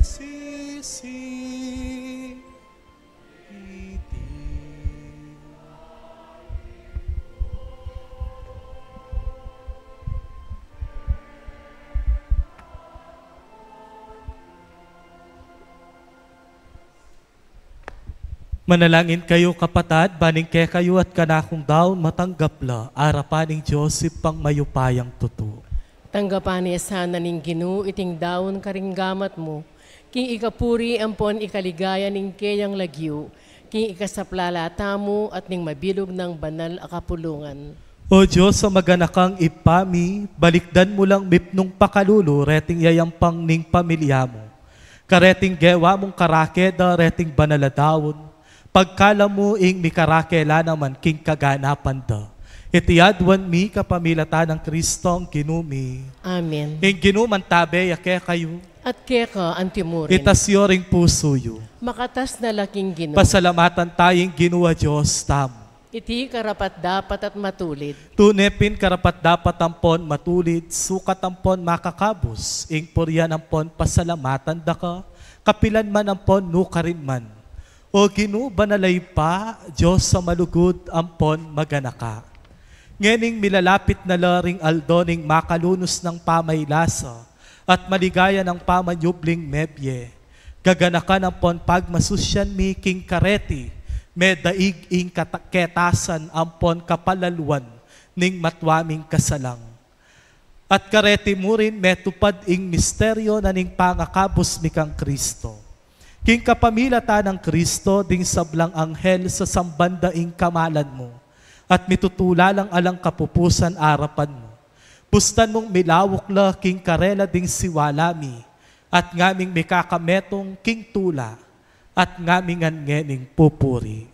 sisi iti. Manalangin kayo kapatad, baningke kayo at kanakong daon matanggapla, arapaning Joseph pang mayupayang tuto.
Tanggapan niya sana ning Ginoo iting daon karinggamat mo, king ikapuri ampon ikaligaya ning kayang lagyo, king ikasaplalata mo at ning mabilog ng banal akapulungan.
O Diyos, sa maganakang ipami, balikdan mo lang mipnong pakalulo, reting yayampang ning pamilya mo. Kareting gewa mong karakeda, reting banaladawon, pagkala mo ing mikarakela naman king kaganapan da. Itiyadwan mi kapamilata ng Kristo ang ginumi.
Amen.
Ing ginuman tabe, yake kayo.
At keka antimurin,
Itasyoring puso yu.
makatas na laking Ginoo,
Pasalamatan tayong ginuwa Diyos tam.
iti karapat dapat at matulid.
Tunepin karapat dapat ampon matulid, sukat ampon makakabos, ing puryan ampon pasalamatan da ka, kapilan man ampon nukarin man. O Ginoo banalay pa, Diyos sa malugod ampon maganaka. Ngening milalapit na laring aldoning makalunos ng pamaylasa at maligaya ng pamanyubling mebye. Gaganakan ampon pagmasusyan mi king kareti, medaig ing ketasan ampon kapalaluan ning matwaming kasalang. At kareti mo rin metupad ing misteryo na ning pangakabos mi kang Kristo. King kapamilata ng Kristo ding sablang anghel sa sambanda ing kamalan mo, at mitutula lang alang kapupusan arapan mo. Pustan mong milawok la king karela ding siwalami, at ngaming mikakametong king tula, at ngamingan ngening pupuri.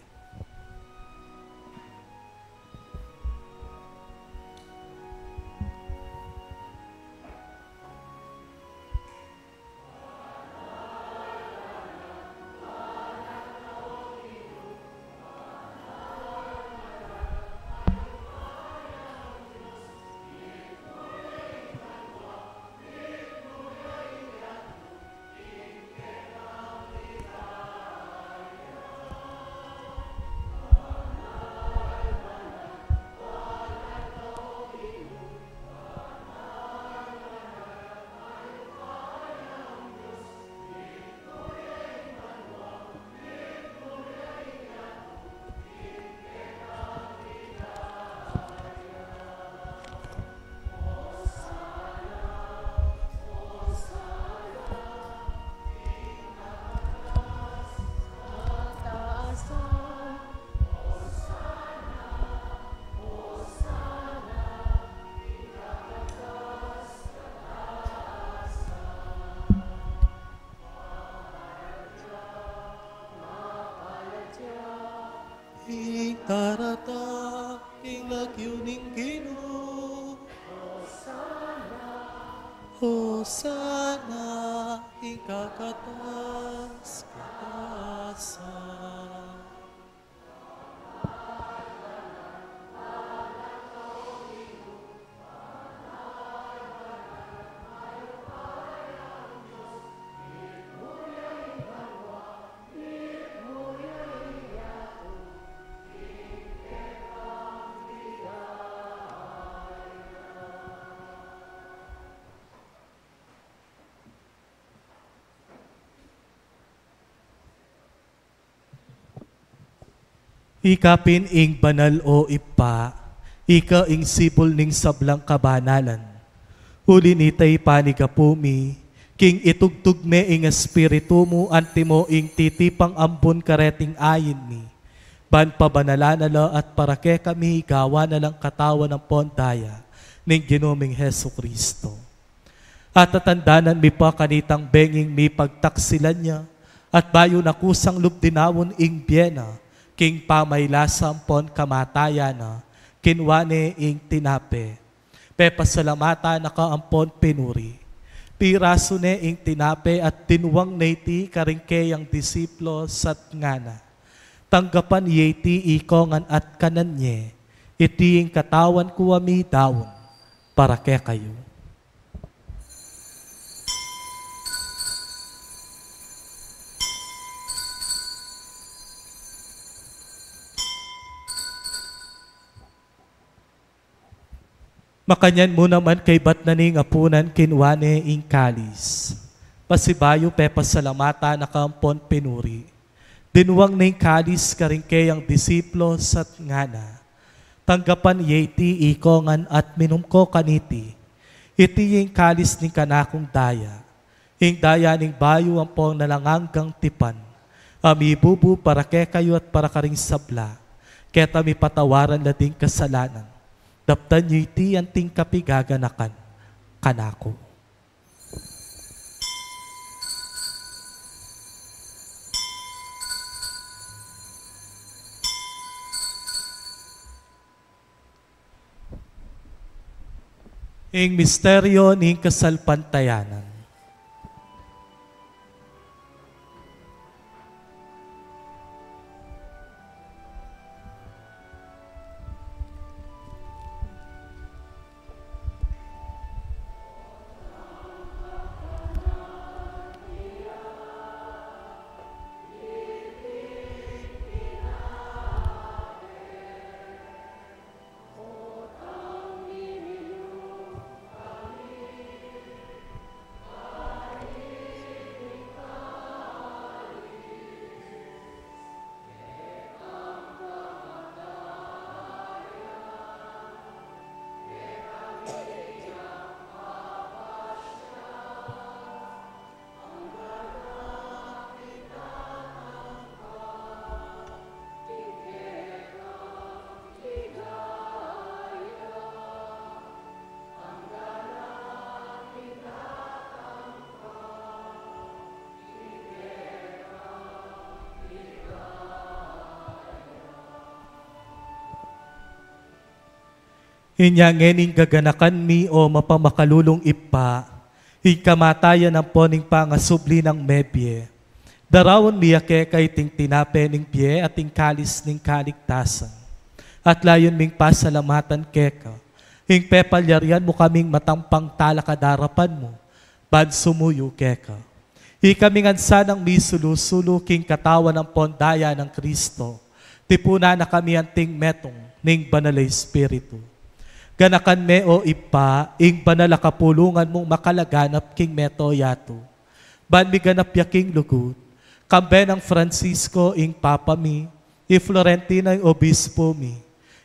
Itarata ing lagyuning Ginoo. Hosana ing kakatas-katasan. Ikapin ing banal o ipa, ika ing sipol ning sablang kabanalan. Huli nitay panigapumi, king itugtug me ing espiritu mo antimo ing titipang ambon kareting ayin mi. Ban pabanala at parake kami gawa na lang katawan ng pondaya ning ginoming Heso Kristo. At tatandanan mi pa kanitang benging mi pagtaksilan niya, at bayo na kusang lubdinawon ing biyena, king pamaylasam pon kamataya na, kinwane ing tinape. Pepasalamata na kaampon pinuri. Piraso ne ing tinape at tinuwang neti karingkeyang disiplo sat ngana. Tanggapan yeti ikongan at kananye, iti ing katawan kuwami dawon, para ke kayo. Makanyan mo naman kay bat naning apunan kinwane ing kalis. Pasibayo pe pasalamata na kampon pinuri. Dinuwang ning kalis karingke ang disiplo sat ngana. Tanggapan yeti ikongan at minumko kaniti. Iti yung kalis ning kanakong daya. Ing daya ning bayo ang pong nalanganggang tipan. Amibubu para ke kayo at para karing sabla. Keta mi patawaran na ding kasalanan. Daptan nyo iti anting kapigaganakan kanako. Ing misteryo ning kasalpantayanan. Inyangening gaganakan mi o mapamakalulong ipa, ikamatayan ang poning pangasubli ng mebye. Darawon miyake kay ting tinape ning pie at ting kalis ning kaligtasan. At layon ming pasalamatan keka, ing pepalyarian mo kaming matampang talakadarapan mo, bad sumuyo keka. Ikaming ansanang mi sulu-sulu king katawan ng pondaya ng Kristo, tipuna na kami anting metong ning banalay espiritu. Ganakan me o ipa, ing banala kapulungan mong makalaganap king meto yato. Ban mi ganap yaking lugod, kambe ng Francisco ing papa mi, i Florentina ing obispo mi,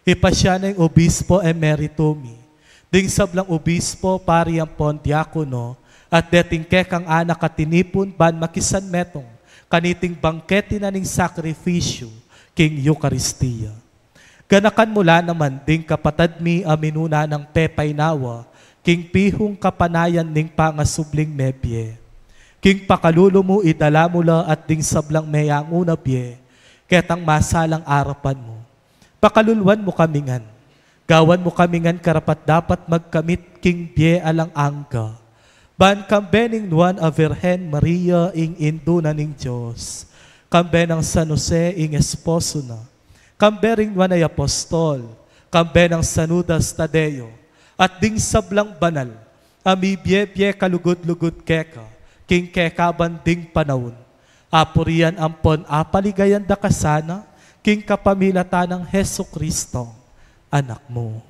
ipasya ng obispo emerito mi, ding sablang obispo pari ang pon diakono, at deting kekang anak at tinipon ban makisan metong, kaniting bangketi na ning sakrifisyo king Eucharistia. Ganakan mula naman ding kapatad mi aminuna ng pepay nawa, king pihong kapanayan ning pangasubling mebye. King pakalulo mo idala mula at ding sablang mayang unabye, ketang masalang arapan mo. Pakalulwan mo kamingan, gawan mo kamingan karapat dapat magkamit king bye alang angga. Ban kambe ning Juan a Virgen Maria ing induna ning Diyos, kambe ng San Jose ing esposo na, kambering wanay apostol, kambe ng Sanudas Tadeo, at ding sablang banal, amibye-bye kalugod-lugod keka, king kekaban ding panahon. Apurian ampon apaligayan da kasana, king kapamilata ng Heso Kristo, anak mo.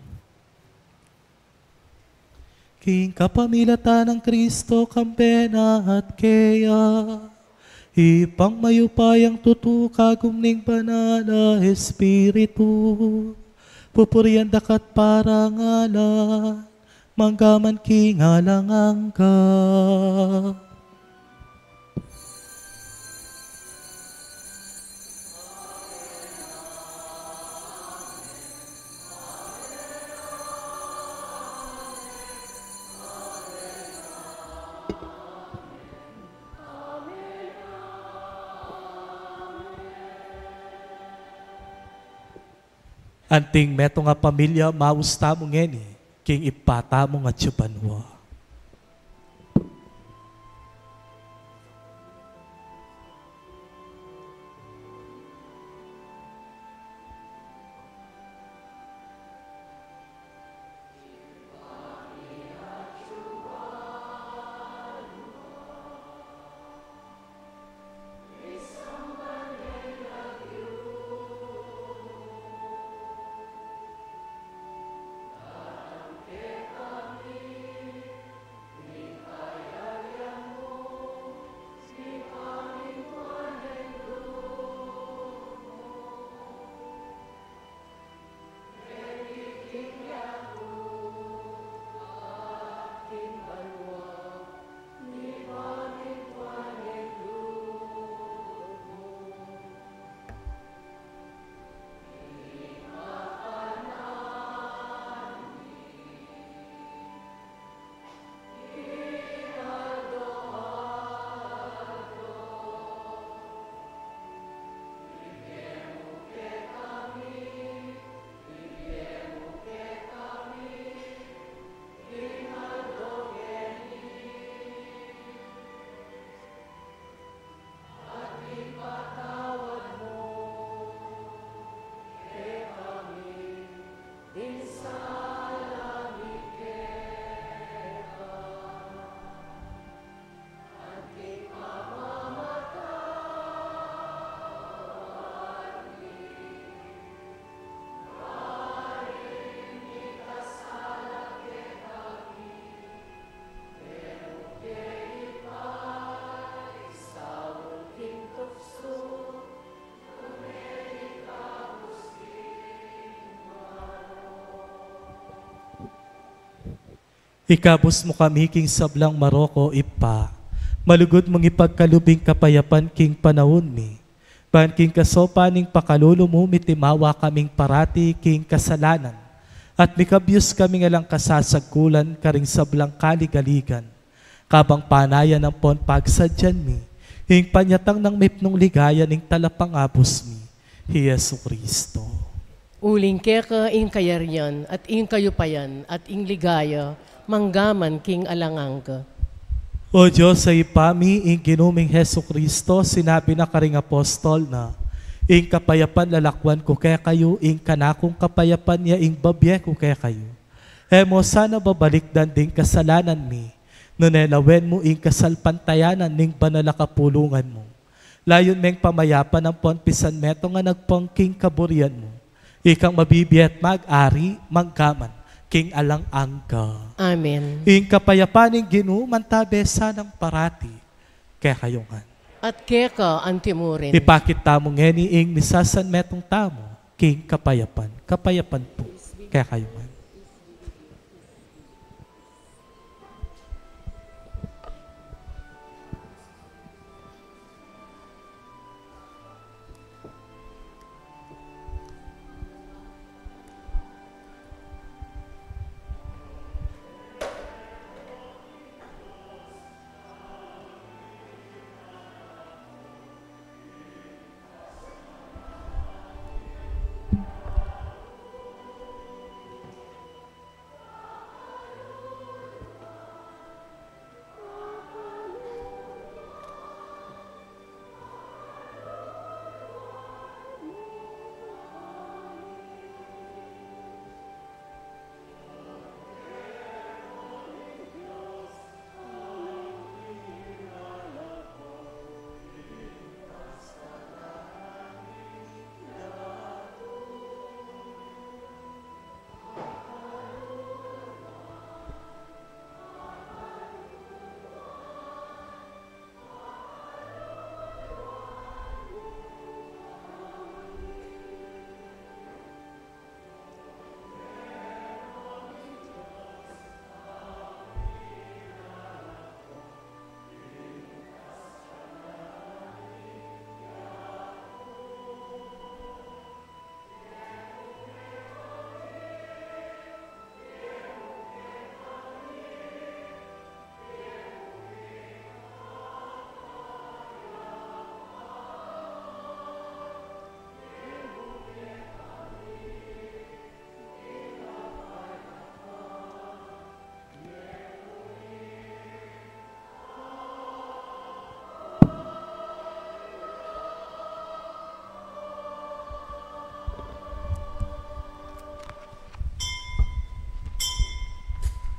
King kapamilata ng Kristo, kambe na at keya, ipang mayupayang tutukagum ning banala espiritu, pupurian dakat parangalan, manggaman kingalang angka. Anting meto nga pamilya mausta mo ngeni, king ipata mo nga tsubanwa. Ikabos mo kami king sablang Maroko ipa. Malugod mong ipagkalubing kapayapan king panahon mi. Ban king kasopaning pakalulu mo mitimawa kaming parati king kasalanan. At mikabyos kami nga lang kasasagkulan karing sablang kaligaligan. Kabang panayan ng pon pagsadyan mi. Hing panyatang ng mipnong ligaya ning talapang abos mi. Yesu Kristo.
Uling keka ing kayaryan at ing kayupayan at ing ligaya, manggaman king alangang ka.
O Diyos sa ipami, ing ginuming Heso Kristo, sinabi na karing apostol na, ing kapayapan lalakwan ko kaya kayo, ing kanakong kapayapan niya, ing babye ko kaya kayo. Hemo sana babalikdan ding kasalanan mi, nunelawen mo ing kasalpantayanan ning banalakapulungan mo. Layon meng pamayapan ng ponpisan meto nga nagpangking kaburian mo. Ikang mabibiyat mag-ari, manggaman, king alang angka.
Amen.
Ing kapayapaning ginumantabe sanang parati, kaya kayongan.
At keka antimurin.
Ipakit tamo ngeni ing misasan metong tamo, king kapayapan. Kapayapan po, kaya kayongan.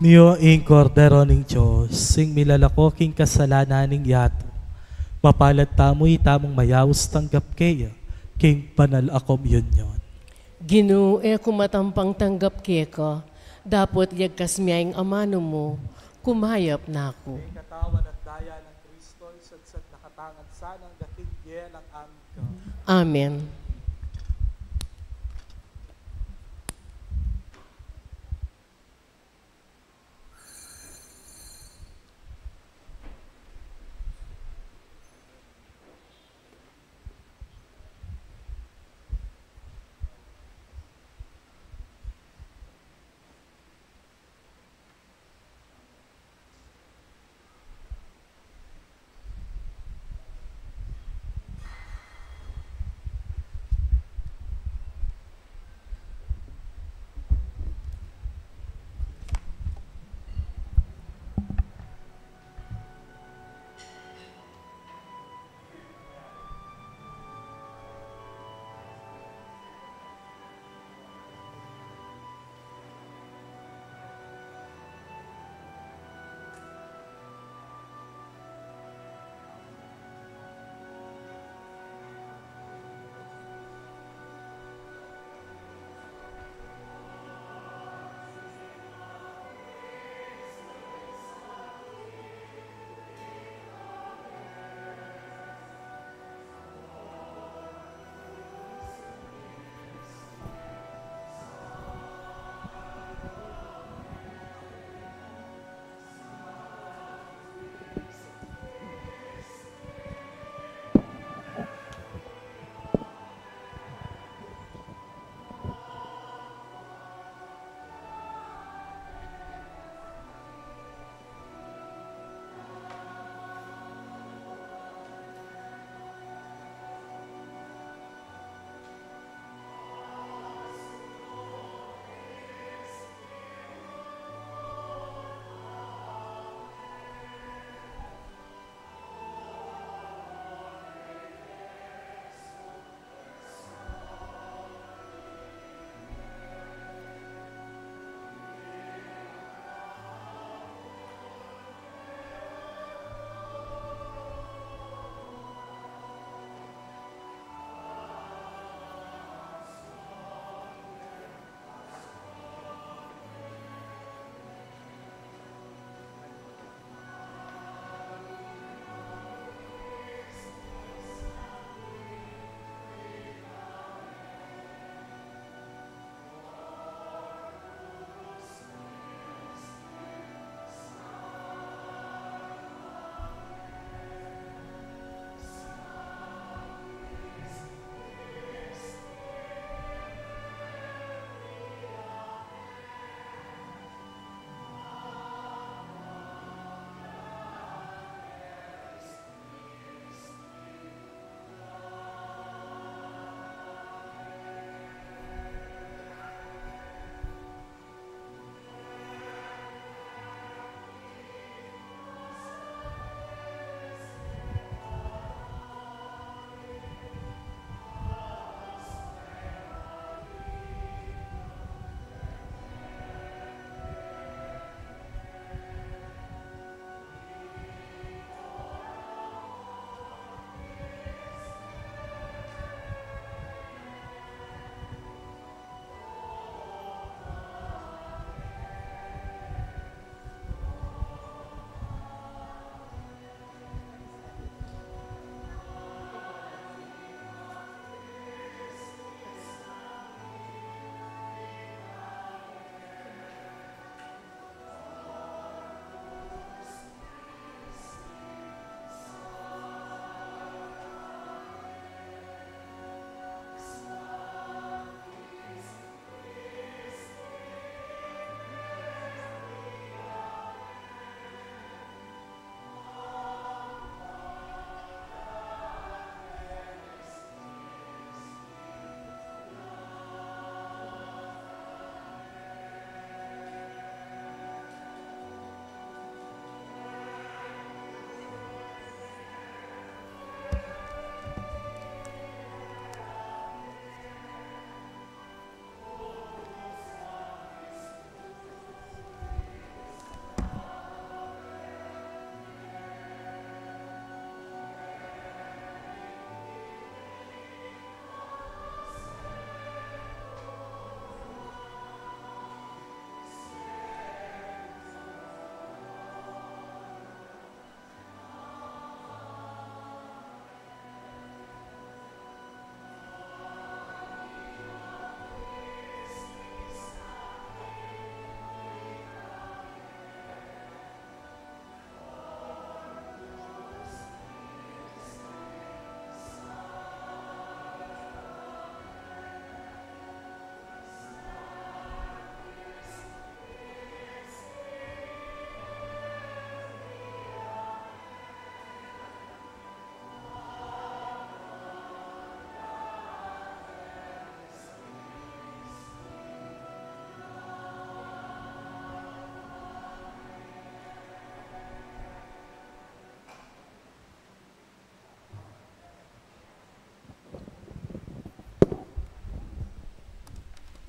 Niyo ing kordero ning Diyos, sing milalako king kasalanan ning yato. Mapalad tamo'y tamong mayawos tanggap kaya, king banal a komyunyon.
Ginoo kumatampang tanggap keka, dapot yagkas miyang amano mo, kumayap na ako.
Katawan at daya ng Kristo, sadsad nakatangan sanang daking yelang angka.
Amen.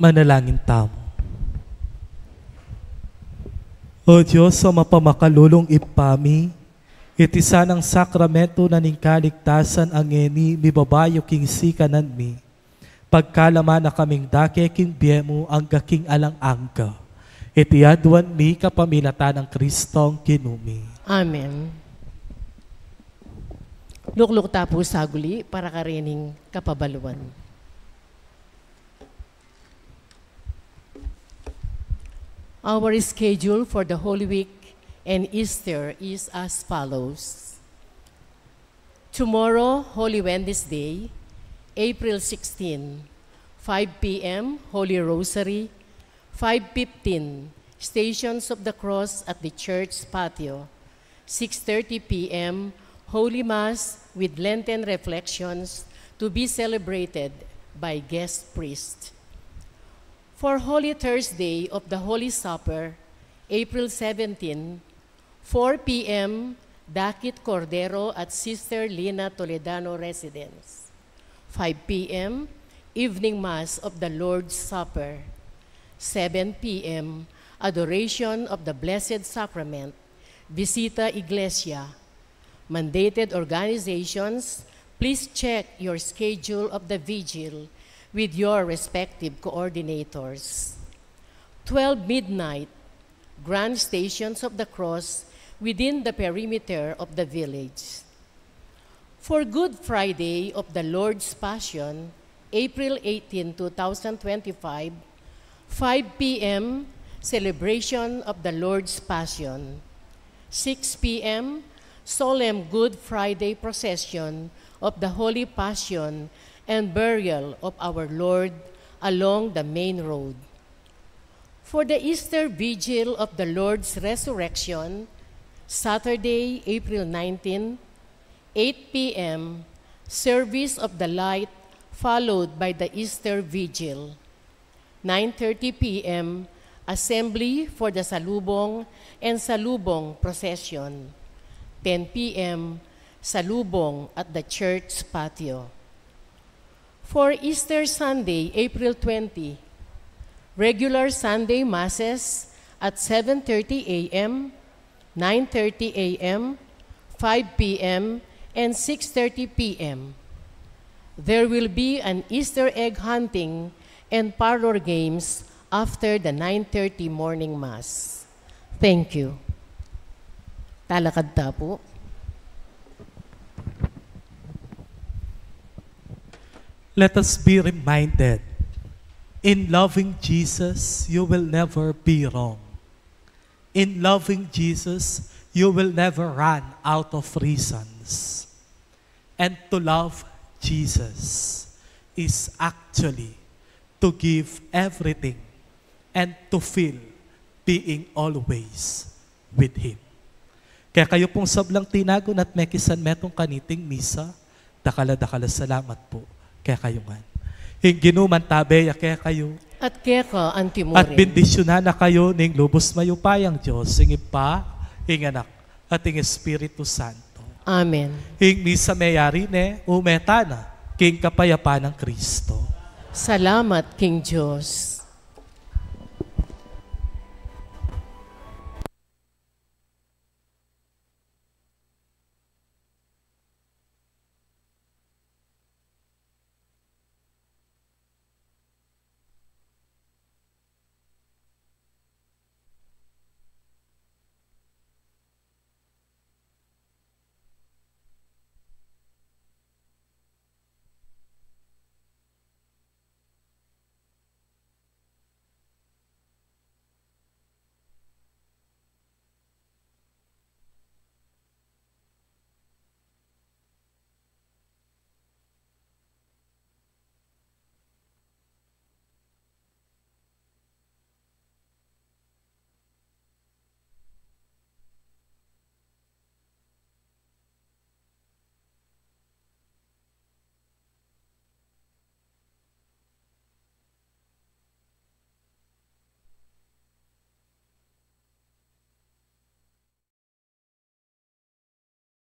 Manalangin tamo. O Diyos, sa mapamakalulong ipami, iti sanang sakramento na ning kaligtasan ang eni, mi babayo king sikanan mi. Pagkalaman na kaming dake king biyemo ang gaking alang angka. Iti adwan mi kapamilatan ng Kristong kinumi.
Amen. Lukluk tapo saguli para karining kapabaluan. Our schedule for the Holy Week and Easter is as follows. Tomorrow, Holy Wednesday, April 16, 5 p.m., Holy Rosary, 5:15, Stations of the Cross at the church patio, 6:30 p.m., Holy Mass with Lenten reflections to be celebrated by guest priest. For Holy Thursday of the Holy Supper, April 17, 4 p.m., Dakit Cordero at Sister Lina Toledano Residence. 5 p.m., Evening Mass of the Lord's Supper. 7 p.m., Adoration of the Blessed Sacrament, Visita Iglesia. Mandated organizations, please check your schedule of the vigil with your respective coordinators. 12 midnight, Grand Stations of the Cross within the perimeter of the village. For Good Friday of the Lord's Passion, April 18, 2025, 5 p.m., celebration of the Lord's Passion. 6 p.m., Solemn Good Friday procession of the Holy Passion and burial of our Lord along the main road. For the Easter Vigil of the Lord's Resurrection, Saturday, April 19, 8 p.m., Service of the Light followed by the Easter Vigil. 9:30 p.m., Assembly for the Salubong and Salubong Procession. 10 p.m., Salubong at the church patio. For Easter Sunday, April 20, regular Sunday Masses at 7:30 a.m., 9:30 a.m., 5 p.m., and 6:30 p.m. There will be an Easter egg hunting and parlor games after the 9:30 morning Mass. Thank you. Talakad tapo.
Let us be reminded, in loving Jesus, you will never be wrong. In loving Jesus, you will never run out of reasons. And to love Jesus is actually to give everything and to feel being always with Him. Kaya kayo pong sablang tinagon at mekisan metong kaniting misa, dakala-dakala salamat po. Kaya kayo man. Ginuman tabeya kaya kayo.
At kaya ka, Antimore.
At bendisyonan na kayo ning lubos mayupayang Diyos, ing Ipa, ing Anak, at ing Espiritu Santo.
Amen.
Ing misa mayari ne, umetana, king kapayapa ng Kristo.
Salamat, King Diyos.